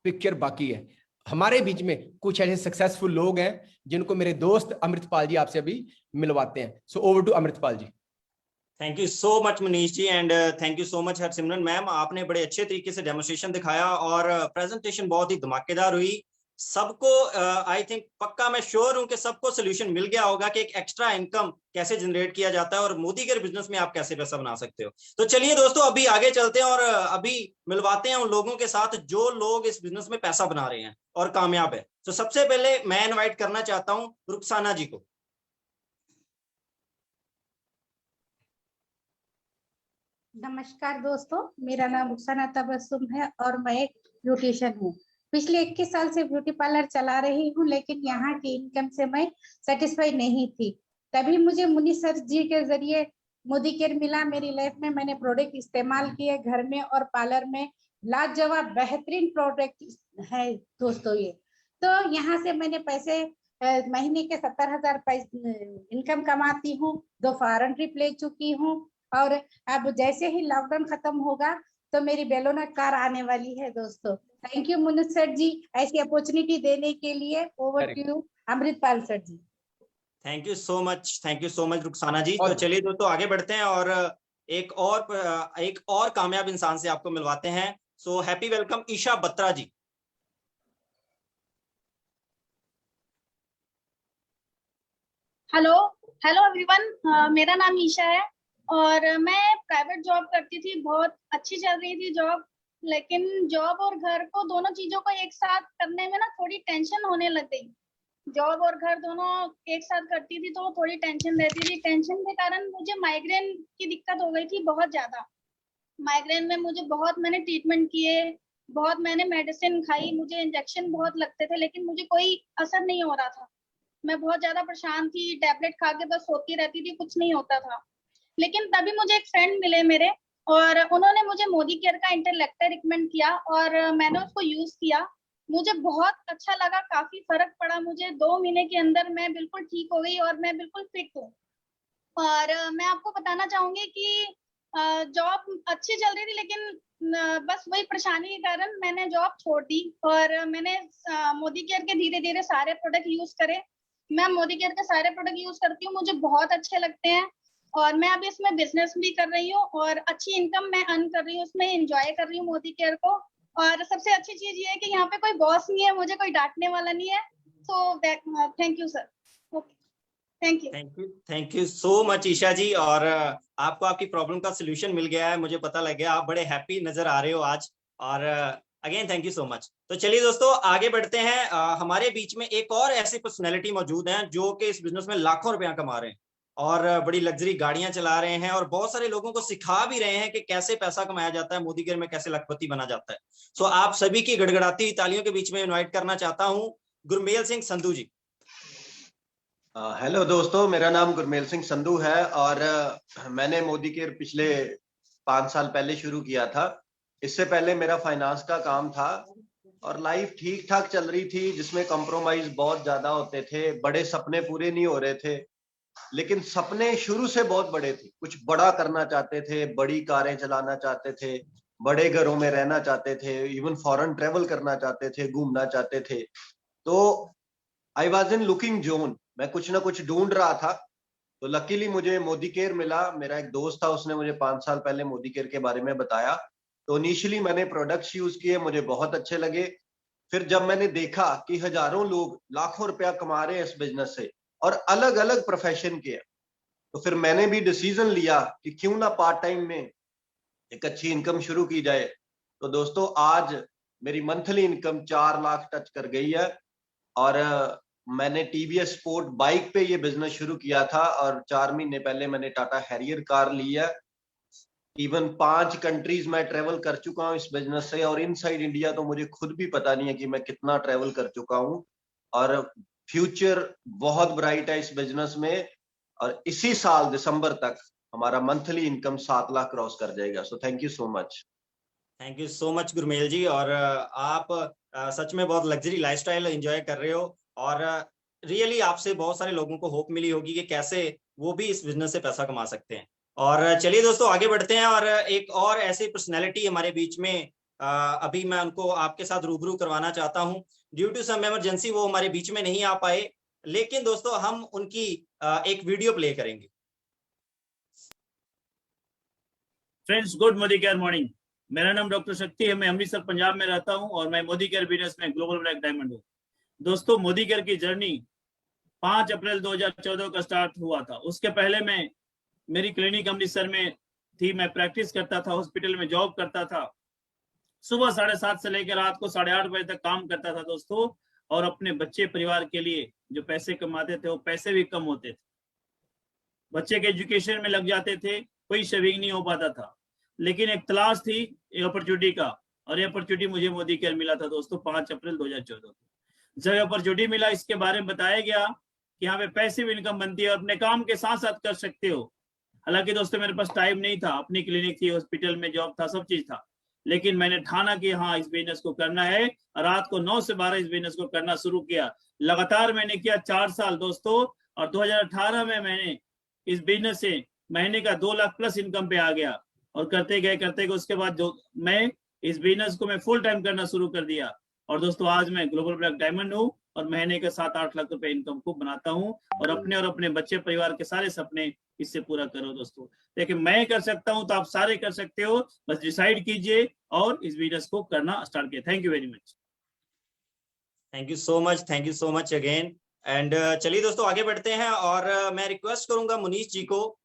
पिक्चर बाकी है। हमारे बीच में कुछ ऐसे सक्सेसफुल लोग हैं जिनको मेरे दोस्त अमृतपाल जी आपसे अभी मिलवाते हैं। So over to Amritpal ji. Thank you so much Manish ji and thank you so much Harsimran ma'am, आपने बड़े अच्छे तरीके से डेमोस्ट्रेशन दिखाया और प्रेजेंटेशन बहुत ही धमाकेदार हुई। सबको आई थिंक पक्का मैं श्योर हूं कि सबको सोल्यूशन मिल गया होगा कि एक एक्स्ट्रा इनकम कैसे जनरेट किया जाता है और मोदी केयर बिजनेस में आप कैसे पैसा बना सकते हो। तो चलिए दोस्तों अभी आगे चलते हैं और अभी मिलवाते हैं उन लोगों के साथ जो लोग इस बिजनेस में पैसा बना रहे हैं और कामयाब है। तो सबसे पहले मैं इन्वाइट करना चाहता हूँ रुखसाना जी को। नमस्कार दोस्तों, मेरा नाम रुखसाना तबस्सुम है और मैं एक ब्यूटिशियन हूँ। पिछले 21 साल से ब्यूटी पार्लर चला रही हूँ, लेकिन यहाँ की इनकम से मैं सेटिस्फाई नहीं थी। तभी मुझे मुनि सर जी के जरिए मोदी केयर मिला। मेरी लाइफ में मैंने प्रोडक्ट इस्तेमाल किए घर में और पार्लर में। लाजवाब बेहतरीन प्रोडक्ट है दोस्तों ये। तो यहाँ से मैंने पैसे महीने के 70,000 इनकम कमाती हूँ। 2 फॉरेन ट्रिप ले चुकी हूँ और अब जैसे ही लॉकडाउन खत्म होगा तो मेरी बेलोना कार आने वाली है दोस्तों। Thank you Munu sir ji ऐसी अपॉर्चुनिटी देने के लिए। Over to you Amritpal sir ji. Thank you so much Rukhsana ji. तो चलिए दोस्तों आगे बढ़ते हैं और एक और कामयाब इंसान से आपको मिलवाते हैं। So happy welcome Isha Batra ji. Hello everyone, मेरा नाम ईशा है और मैं प्राइवेट जॉब करती थी। बहुत अच्छी चल रही थी जॉब, लेकिन जॉब और घर को दोनों चीजों को एक साथ करने में ना थोड़ी टेंशन होने लग गई। जॉब और घर दोनों एक साथ करती थी तो थोड़ी टेंशन रहती थी। टेंशन के कारण मुझे माइग्रेन की दिक्कत हो गई थी बहुत ज्यादा। माइग्रेन में मुझे मैंने ट्रीटमेंट किए, बहुत मैंने मेडिसिन खाई, मुझे इंजेक्शन बहुत लगते थे, लेकिन मुझे कोई असर नहीं हो रहा था। मैं बहुत ज्यादा परेशान थी, टैबलेट खा के बस सोती रहती थी, कुछ नहीं होता था। लेकिन तभी मुझे एक फ्रेंड मिले मेरे और उन्होंने मुझे मोदी केयर का इंटेलेक्टर रिकमेंड किया और मैंने उसको यूज किया। मुझे बहुत अच्छा लगा, काफी फर्क पड़ा मुझे। 2 महीने के अंदर मैं बिल्कुल ठीक हो गई और मैं बिल्कुल फिट हूँ। और मैं आपको बताना चाहूंगी कि जॉब अच्छी चल रही थी, लेकिन बस वही परेशानी के कारण मैंने जॉब छोड़ दी और मैंने मोदी केयर के धीरे धीरे सारे प्रोडक्ट यूज करे। मैं मोदी केयर के सारे प्रोडक्ट यूज करती हूँ, मुझे बहुत अच्छे लगते हैं और मैं अभी इसमें बिजनेस भी कर रही हूँ और अच्छी इनकम मैं अर्न कर रही हूँ, उसमें एंजॉय कर रही हूँ मोदी केयर को। और सबसे अच्छी चीज ये है कि यहाँ पे कोई बॉस नहीं है, मुझे कोई डांटने वाला नहीं है। So thank you sir. Thank you so much Isha ji. और आपको आपकी प्रॉब्लम का सोल्यूशन मिल गया है, मुझे पता लग गया। आप बड़े हैप्पी नजर आ रहे हो आज और again thank you so much. तो चलिए दोस्तों आगे बढ़ते हैं। हमारे बीच में एक और ऐसी पर्सनैलिटी मौजूद हैं जो कि इस बिजनेस में लाखों रुपया कमा रहे हैं और बड़ी लग्जरी गाड़ियां चला रहे हैं और बहुत सारे लोगों को सिखा भी रहे हैं कि कैसे पैसा कमाया जाता है, मोदी केयर में कैसे लखपति बना जाता है। सो आप सभी की गड़गड़ाती तालियों के बीच में इन्वाइट करना चाहता हूं गुरमेल सिंह संधू जी। हेलो दोस्तों, मेरा नाम गुरमेल सिंह संधू है और मैंने मोदी केयर पिछले 5 साल पहले शुरू किया था। इससे पहले मेरा फाइनेंस का काम था और लाइफ ठीक ठाक चल रही थी, जिसमें कॉम्प्रोमाइज बहुत ज्यादा होते थे। बड़े सपने पूरे नहीं हो रहे थे, लेकिन सपने शुरू से बहुत बड़े थे। कुछ बड़ा करना चाहते थे, बड़ी कारें चलाना चाहते थे, बड़े घरों में रहना चाहते थे, इवन फॉरेन ट्रेवल करना चाहते थे, घूमना चाहते थे। तो I was in looking zone, मैं कुछ ना कुछ ढूंढ रहा था। तो लकीली मुझे मोदी केयर मिला। मेरा एक दोस्त था, उसने मुझे 5 साल पहले मोदी केयर के बारे में बताया। तो इनिशियली मैंने प्रोडक्ट्स यूज किए, मुझे बहुत अच्छे लगे। फिर जब मैंने देखा कि हजारों लोग लाखों रुपया कमा रहे हैं इस बिजनेस से और अलग अलग प्रोफेशन के, तो फिर मैंने भी डिसीजन लिया कि क्यों ना पार्ट टाइम में एक अच्छी इनकम शुरू की जाए। तो दोस्तों आज मेरी मंथली इनकम 4 लाख टच कर गई है और मैंने टीवीएस स्पोर्ट बाइक पे ये बिजनेस शुरू किया था और 4 महीने पहले मैंने टाटा हैरियर कार ली है। इवन 5 कंट्रीज में ट्रेवल कर चुका हूँ इस बिजनेस से और इनसाइड इंडिया तो मुझे खुद भी पता नहीं है कि मैं कितना ट्रेवल कर चुका हूँ। और फ्यूचर बहुत ब्राइट है इस बिजनेस में और इसी साल दिसंबर तक हमारा मंथली इनकम 7 लाख क्रॉस कर जाएगा। So thank you so much. Thank you so much Gurmel ji. और आप सच में बहुत लग्जरी लाइफस्टाइल एंजॉय कर रहे हो और रियली आपसे बहुत सारे लोगों को होप मिली होगी कि कैसे वो भी इस बिजनेस से पैसा कमा सकते हैं। और चलिए दोस्तों आगे बढ़ते हैं और एक और ऐसी पर्सनैलिटी हमारे बीच में अभी मैं उनको आपके साथ रूबरू करवाना चाहता हूं। ड्यू टू सम इमरजेंसी वो हमारे बीच में नहीं आ पाए, लेकिन दोस्तों हम उनकी एक वीडियो प्ले करेंगे। Friends, good Modi care morning. मेरा नाम डॉक्टर शक्ति है, मैं अमृतसर पंजाब में रहता हूं और मैं मोदी केयर बिजनेस में ग्लोबल ब्लैक डायमंड हूं। दोस्तों, मोदी केयर की जर्नी 5 अप्रैल 2014 का स्टार्ट हुआ था। उसके पहले मैं मेरी क्लिनिक अमृतसर में थी, मैं प्रैक्टिस करता था, हॉस्पिटल में जॉब करता था, सुबह 7:30 से लेकर रात को 8:30 बजे तक काम करता था दोस्तों। और अपने बच्चे परिवार के लिए जो पैसे कमाते थे वो पैसे भी कम होते थे, बच्चे के एजुकेशन में लग जाते थे, कोई सेविंग नहीं हो पाता था। लेकिन एक तलाश थी एक अपॉर्चुनिटी का, और ये अपॉर्चुनिटी मुझे मोदी केयर मिला था दोस्तों 5 अप्रैल 2014 को। जब अपॉर्चुनिटी मिला, इसके बारे में बताया गया कि यहाँ पे पैसिव इनकम बनती है और अपने काम के साथ साथ कर सकते हो। हालांकि दोस्तों मेरे पास टाइम नहीं था, अपनी क्लिनिक थी, हॉस्पिटल में जॉब था, सब चीज था, लेकिन मैंने ठाना कि हाँ इस बिजनेस को करना है। रात को 9 से 12 इस बिजनेस को करना शुरू किया। लगातार मैंने किया 4 साल दोस्तों, और 2018 में मैंने इस बिजनेस से महीने का 2 लाख प्लस इनकम पे आ गया। और करते गए उसके बाद जो मैं इस बिजनेस को मैं फुल टाइम करना शुरू कर दिया। और दोस्तों आज मैं ग्लोबल ब्लैक डायमंड हूँ और महीने के 7-8 लाख रुपए इनकम को बनाता हूँ और अपने बच्चे परिवार के सारे सपने इससे पूरा करो दोस्तों। देखिए, मैं कर सकता हूँ तो आप सारे कर सकते हो, बस डिसाइड कीजिए और इस बिजनेस को करना स्टार्ट कीजिए। Thank you very much. Thank you so much again. And चलिए दोस्तों आगे बढ़ते हैं, और मैं रिक्वेस्ट करूंगा मुनीश जी को,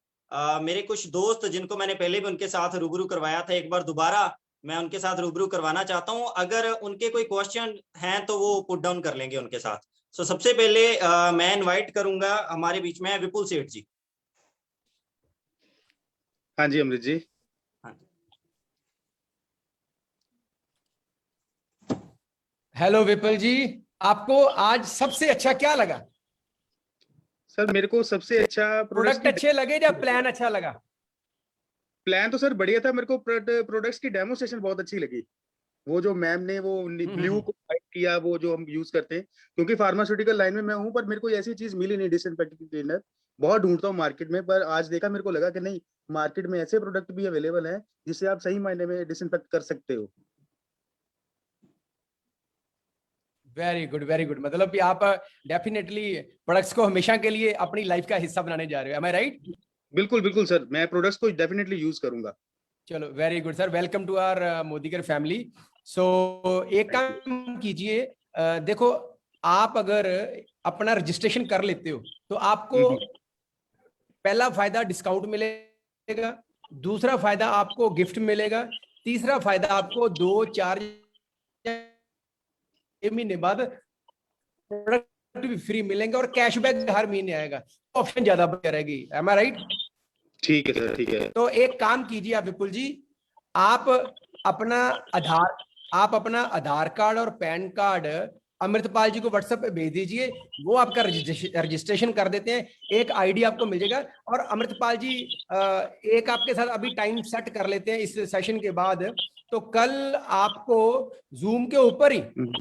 मेरे कुछ दोस्त जिनको मैंने पहले भी उनके साथ रूबरू करवाया था, एक बार दोबारा मैं उनके साथ रूबरू करवाना चाहता हूं। अगर उनके कोई क्वेश्चन हैं तो वो पुट डाउन कर लेंगे उनके साथ। सो सबसे पहले मैं इनवाइट करूंगा, हमारे बीच में है विपुल सेठ जी। हाँ जी अमृत जी। हेलो विपुल जी, आपको आज सबसे अच्छा क्या लगा? सर मेरे को सबसे अच्छा प्रोडक्ट अच्छे लगे या प्लान अच्छा लगा? प्लान तो सर बढ़िया था, मेरे को प्रोडक्ट्स की डेमोस्ट्रेशन बहुत अच्छी लगी। वो जो मैम ने वो ब्लू को फाइट किया, वो जो हम यूज करते हैं, क्योंकि फार्मास्यूटिकल लाइन में मैं हूँ, पर मेरे को ऐसी चीज मिली नहीं डिसइंफेक्टेंट क्लीनर। बहुत ढूंढता हूँ मार्केट में, पर आज देखा, मेरे को लगा कि नहीं, मार्केट में ऐसे प्रोडक्ट भी अवेलेबल हैं जिससे आप सही मायने में डिसइंफेक्ट कर सकते हो। Very good, very good. मतलब कि आप डेफिनेटली प्रोडक्ट्स को हमेशा के लिए अपनी लाइफ का हिस्सा बनाने जा रहे हो, एम आई राइट? बिल्कुल बिल्कुल सर, मैं प्रोडक्ट्स को डेफिनेटली यूज करूंगा। चलो very good sir, welcome to our Modi care family. So एक काम कीजिए, देखो आप अगर अपना रजिस्ट्रेशन कर लेते हो तो आपको पहला फायदा डिस्काउंट मिलेगा, दूसरा फायदा आपको गिफ्ट मिलेगा, तीसरा फायदा आपको 2-4 महीने बाद प्रोडक्ट भी फ्री मिलेंगे और कैशबैक हर महीने आएगा। ऑप्शन ज्यादा बढ़ रहेगी, एम आई राइट? ठीक है सर, ठीक है। तो एक काम कीजिए आप विपुल जी, आप अपना आधार कार्ड और पैन कार्ड अमृतपाल जी को व्हाट्सएप पे भेज दीजिए, वो आपका रजिस्ट्रेशन कर देते हैं, एक आईडी आपको मिल जाएगा। और अमृतपाल जी एक आपके साथ अभी टाइम सेट कर लेते हैं इस सेशन के बाद, तो कल आपको जूम के ऊपर ही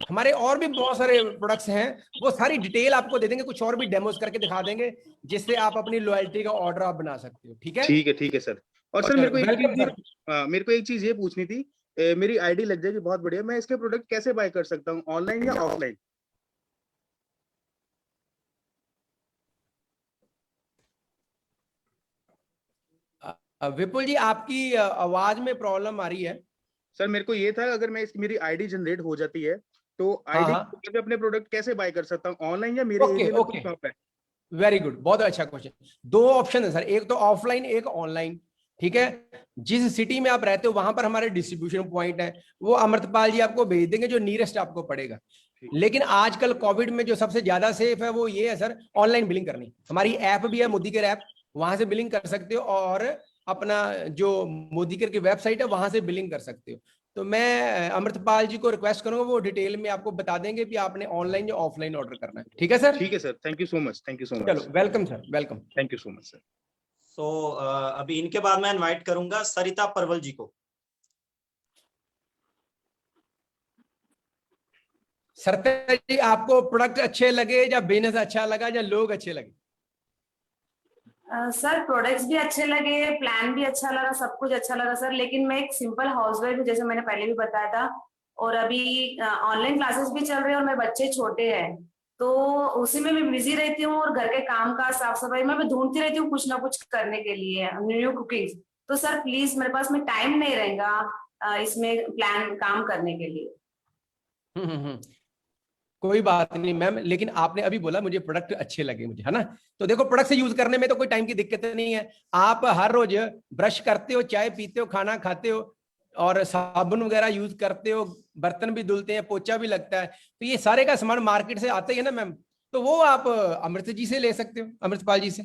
हमारे और भी बहुत सारे प्रोडक्ट्स हैं, वो सारी डिटेल आपको दे देंगे, कुछ और भी डेमोस करके दिखा देंगे, जिससे आप अपनी लॉयल्टी का ऑर्डर आप बना सकते हो। ठीक है? ठीक है सर। और सर मेरे को एक चीज ये पूछनी थी, मेरी आईडी लग जाएगी, बहुत बढ़िया। मैं इसके प्रोडक्ट कैसे बाय कर सकता हूँ, ऑनलाइन या ऑफलाइन? विपुल जी आपकी आवाज में प्रॉब्लम आ रही है। सर मेरे को ये था, अगर मैं मेरी आईडी जनरेट हो जाती है तो आईडी पे अपने प्रोडक्ट कैसे बाय कर सकता हूँ, ऑनलाइन या मेरे एरिया में कोई शॉप है? वेरी गुड, बहुत अच्छा क्वेश्चन। 2 ऑप्शन है सर, एक तो ऑफलाइन एक ऑनलाइन। ठीक है, जिस सिटी में आप रहते हो वहां पर हमारे डिस्ट्रीब्यूशन पॉइंट है, वो अमृतपाल जी आपको भेज देंगे जो नियरेस्ट आपको पड़ेगा। लेकिन आजकल कोविड में जो सबसे ज्यादा सेफ है वो ये है सर, ऑनलाइन बिलिंग करनी। हमारी ऐप भी है मोदी केयर ऐप, वहां से बिलिंग कर सकते हो, और अपना जो मोदी केयर की वेबसाइट है वहां से बिलिंग कर सकते हो। तो मैं अमृतपाल जी को रिक्वेस्ट करूंगा, वो डिटेल में आपको बता देंगे कि आपने ऑनलाइन या ऑफलाइन ऑर्डर करना है। ठीक है सर? ठीक है sir, thank you so much, thank you so much. चलो welcome sir, welcome. Thank you so much sir. So अभी इनके बाद मैं इनवाइट करूंगा सरिता परवल जी को। सरिता जी, आपको प्रोडक्ट अच्छे लगे या बिजनेस अच्छा लगा या लोग अच्छे लगे? सर प्रोडक्ट्स भी अच्छे लगे, प्लान भी अच्छा लगा, सब कुछ अच्छा लगा सर। लेकिन मैं एक सिंपल हाउसवाइफ हूँ, जैसे मैंने पहले भी बताया था, और अभी ऑनलाइन क्लासेस भी चल रहे हैं और मेरे बच्चे छोटे हैं, तो उसी में मैं बिजी रहती हूँ, और घर के काम का साफ सफाई में मैं ढूंढती रहती हूँ कुछ ना कुछ करने के लिए, न्यू कुकिंग। तो सर प्लीज मेरे पास में टाइम नहीं रहेगा इसमें प्लान काम करने के लिए। कोई बात नहीं मैम, लेकिन आपने अभी बोला मुझे प्रोडक्ट अच्छे लगे मुझे, है ना? तो देखो प्रोडक्ट से यूज करने में तो कोई टाइम की दिक्कत नहीं है। आप हर रोज ब्रश करते हो, चाय पीते हो, खाना खाते हो और साबुन वगैरह यूज करते हो, बर्तन भी धुलते हैं, पोछा भी लगता है, तो ये सारे का सामान मार्केट से आता ही है ना मैम। तो वो आप अमृत जी से ले सकते हो, अमृतपाल जी से।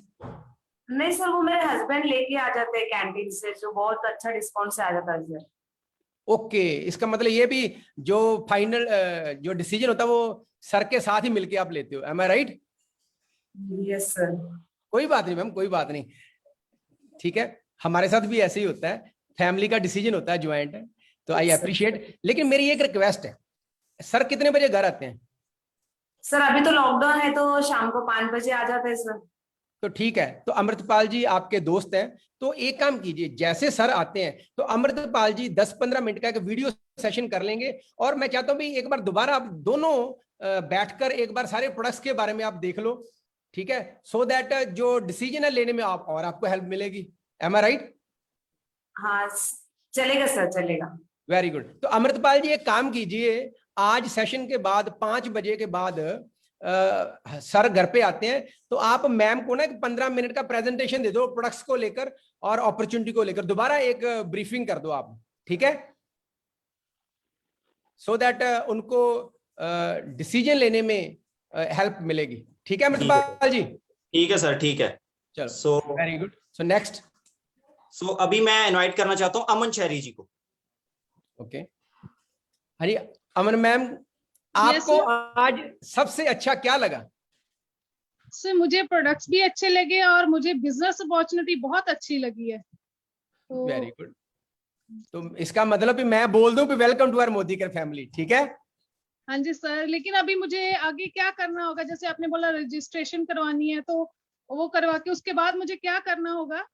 नहीं सर, वो मेरे हस्बैंड लेके आ जाते हैं कैंटीन से, जो बहुत अच्छा डिस्काउंट से आ जाता है सर। ओके, इसका मतलब ये भी जो फाइनल जो डिसीजन होता है वो सर के साथ ही मिलके आप लेते हो, एम आई राइट? Yes sir. कोई बात नहीं मैम, कोई बात नहीं, ठीक है, हमारे साथ भी ऐसे ही होता है, फैमिली का डिसीजन होता है, ज्वाइंट है, तो आई अप्रिशिएट। लेकिन मेरी एक रिक्वेस्ट है, सर कितने बजे घर आते हैं? सर अभी तो लॉकडाउन है तो शाम को 5 बजे आ जाते हैं सर। तो ठीक है, तो अमृतपाल जी आपके दोस्त हैं, तो एक काम कीजिए, जैसे सर आते हैं तो अमृतपाल जी 10-15 मिनट का एक वीडियो सेशन कर लेंगे, और मैं चाहता हूं भी एक बार दोबारा आप दोनों बैठकर एक बार सारे प्रोडक्ट्स के बारे में आप देख लो, ठीक है, सो दैट जो डिसीजन है लेने में आप और आपको हेल्प मिलेगी, एम आई राइट? हाँ चलेगा सर, चलेगा। Very good. तो अमृतपाल जी एक काम कीजिए, आज सेशन के बाद 5 बजे के बाद सर घर पे आते हैं, तो आप मैम को ना 15 मिनट का प्रेजेंटेशन दे दो प्रोडक्ट्स को लेकर और अपॉर्चुनिटी को लेकर, दोबारा एक ब्रीफिंग कर दो आप, ठीक है, सो दैट उनको डिसीजन लेने में हेल्प मिलेगी, ठीक है अमृतपाल जी? ठीक है सर, ठीक है। चलो, so very good. So next, so अभी मैं इनवाइट करना चाहता हूँ अमन शहरी जी को। ओके, हाँ जी अमन मैम, आपको आज सबसे अच्छा क्या लगा? सर मुझे प्रोडक्ट्स भी अच्छे लगे और मुझे बिजनेस अपॉर्चुनिटी बहुत अच्छी लगी है। तो वेरी गुड, तो इसका मतलब भी मैं बोल दूं कि welcome to our Modi care family, ठीक है? हाँ जी सर, लेकिन अभी मुझे आगे क्या करना होगा? जैसे आपने बोला रजिस्ट्रेशन करवानी है, तो वो करवा के उसके बाद मुझे क्या करना होगा?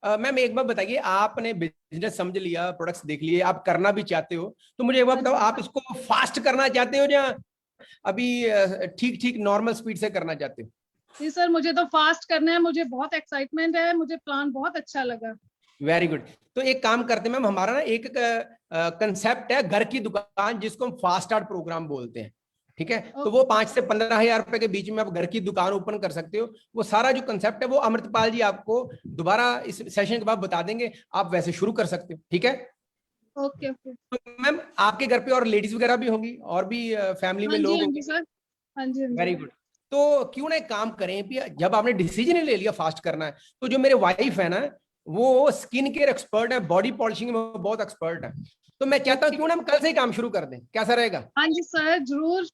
मैम एक बात बताइए, आपने बिजनेस समझ लिया, प्रोडक्ट्स देख लिए, आप करना भी चाहते हो, तो मुझे एक बात बताओ, आप इसको फास्ट करना चाहते हो या अभी ठीक ठीक नॉर्मल स्पीड से करना चाहते हो? जी सर, मुझे तो फास्ट करना है, मुझे बहुत एक्साइटमेंट है, मुझे प्लान बहुत अच्छा लगा। Very good. तो एक काम करते हैं मैम, हमारा ना एक कंसेप्ट है घर की दुकान, जिसको हम फास्ट स्टार्ट प्रोग्राम बोलते हैं, ठीक है? तो वो 5 से 15,000 रुपए के बीच में आप घर की दुकान ओपन कर सकते हो। वो सारा जो कंसेप्ट है वो अमृतपाल जी आपको दोबारा इस सेशन के बाद बता देंगे, आप वैसे शुरू कर सकते हो, ठीक है? Okay okay. तो मैम आपके घर पे और लेडीज वगैरह भी होंगी और भी फैमिली में लोग होंगे? सर, हाँ जी। Very good. तो क्यों ना एक काम करें, जब आपने डिसीजन ही ले लिया फास्ट करना है, तो जो मेरे वाइफ है ना, वो स्किन केयर एक्सपर्ट है, बॉडी पॉलिशिंग में बहुत एक्सपर्ट है, तो मैं चाहता हूँ क्यों ना हम कल से ही काम शुरू कर दें, कैसा रहेगा? हाँ जी सर, जरूर।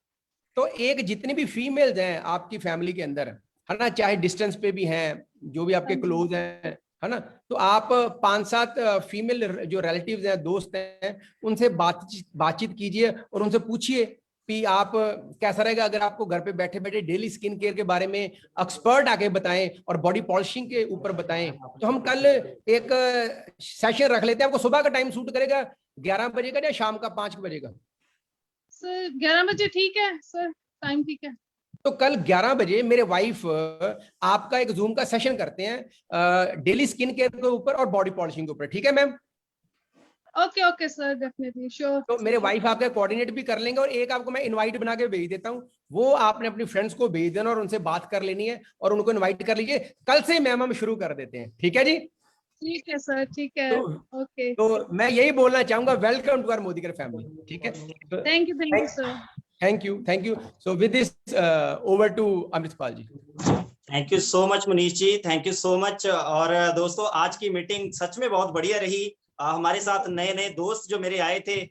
तो एक जितनी भी फीमेल्स हैं आपकी फैमिली के अंदर, है ना, चाहे डिस्टेंस पे भी हैं, जो भी आपके क्लोज हैं, है ना, तो आप 5-7 फीमेल जो रिलेटिव्स हैं, दोस्त हैं, उनसे बातचीत कीजिए और उनसे पूछिए कि आप कैसा रहेगा अगर आपको घर पे बैठे बैठे डेली स्किन केयर के बारे में एक्सपर्ट आके बताएं और बॉडी पॉलिशिंग के ऊपर बताएं। तो हम कल एक सेशन रख लेते हैं, आपको सुबह का टाइम सूट करेगा 11 बजे का या शाम का 5 बजे का? सर 11 बजे ठीक है सर, टाइम ठीक है। तो कल 11 बजे मेरे वाइफ आपका एक जूम का सेशन करते हैं डेली स्किन केयर के ऊपर और बॉडी पॉलिशिंग के ऊपर, ठीक है ma'am? Okay okay sir, definitely, sure. तो मेरे वाइफ आपका कोऑर्डिनेट भी कर लेंगे और एक आपको मैं इनवाइट बना के भेज देता हूं, वो आपने अपनी फ्रेंड्स को भेज देना और उनसे बात कर लेनी है और उनको इनवाइट कर लीजिए। कल से मैम हम शुरू कर देते हैं, ठीक है जी? ठीक है सर, ठीक है। ओके, तो मैं यही बोलना चाहूंगा, welcome to our Modi care family, ठीक है? Thank you sir. Thank you. So with this over to Amritpal ji. Thank you so much Manish ji, thank you so much. और दोस्तों आज की मीटिंग सच में बहुत बढ़िया रही। हमारे साथ नए नए दोस्त जो मेरे आए थे,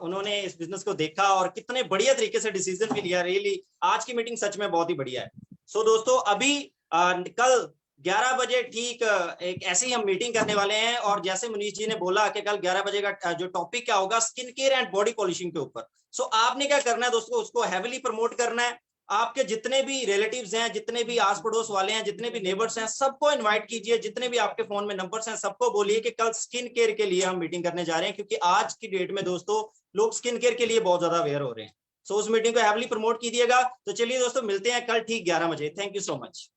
उन्होंने इस बिजनेस को देखा और कितने बढ़िया तरीके से डिसीजन भी लिया। रियली आज की मीटिंग सच में बहुत ही बढ़िया है। सो दोस्तों अभी कल 11 बजे ठीक एक ऐसी ही हम मीटिंग करने वाले हैं, और जैसे मनीष जी ने बोला कि कल 11 बजे का जो टॉपिक क्या होगा, skin care and body polishing के ऊपर। सो आपने क्या करना है दोस्तों, उसको हैविली प्रमोट करना है। आपके जितने भी रिलेटिव्स हैं, जितने भी आस पड़ोस वाले हैं, जितने भी नेबर्स हैं, सबको इनवाइट कीजिए। जितने भी आपके फोन में नंबर्स हैं सबको बोलिए कि कल स्किन केयर के लिए हम मीटिंग करने जा रहे हैं, क्योंकि आज की डेट में दोस्तों लोग स्किन केयर के लिए बहुत ज्यादा अवेयर हो रहे हैं। सो उस मीटिंग को हैविली प्रमोट कीजिएगा। तो चलिए दोस्तों मिलते हैं कल ठीक 11 बजे। Thank you so much.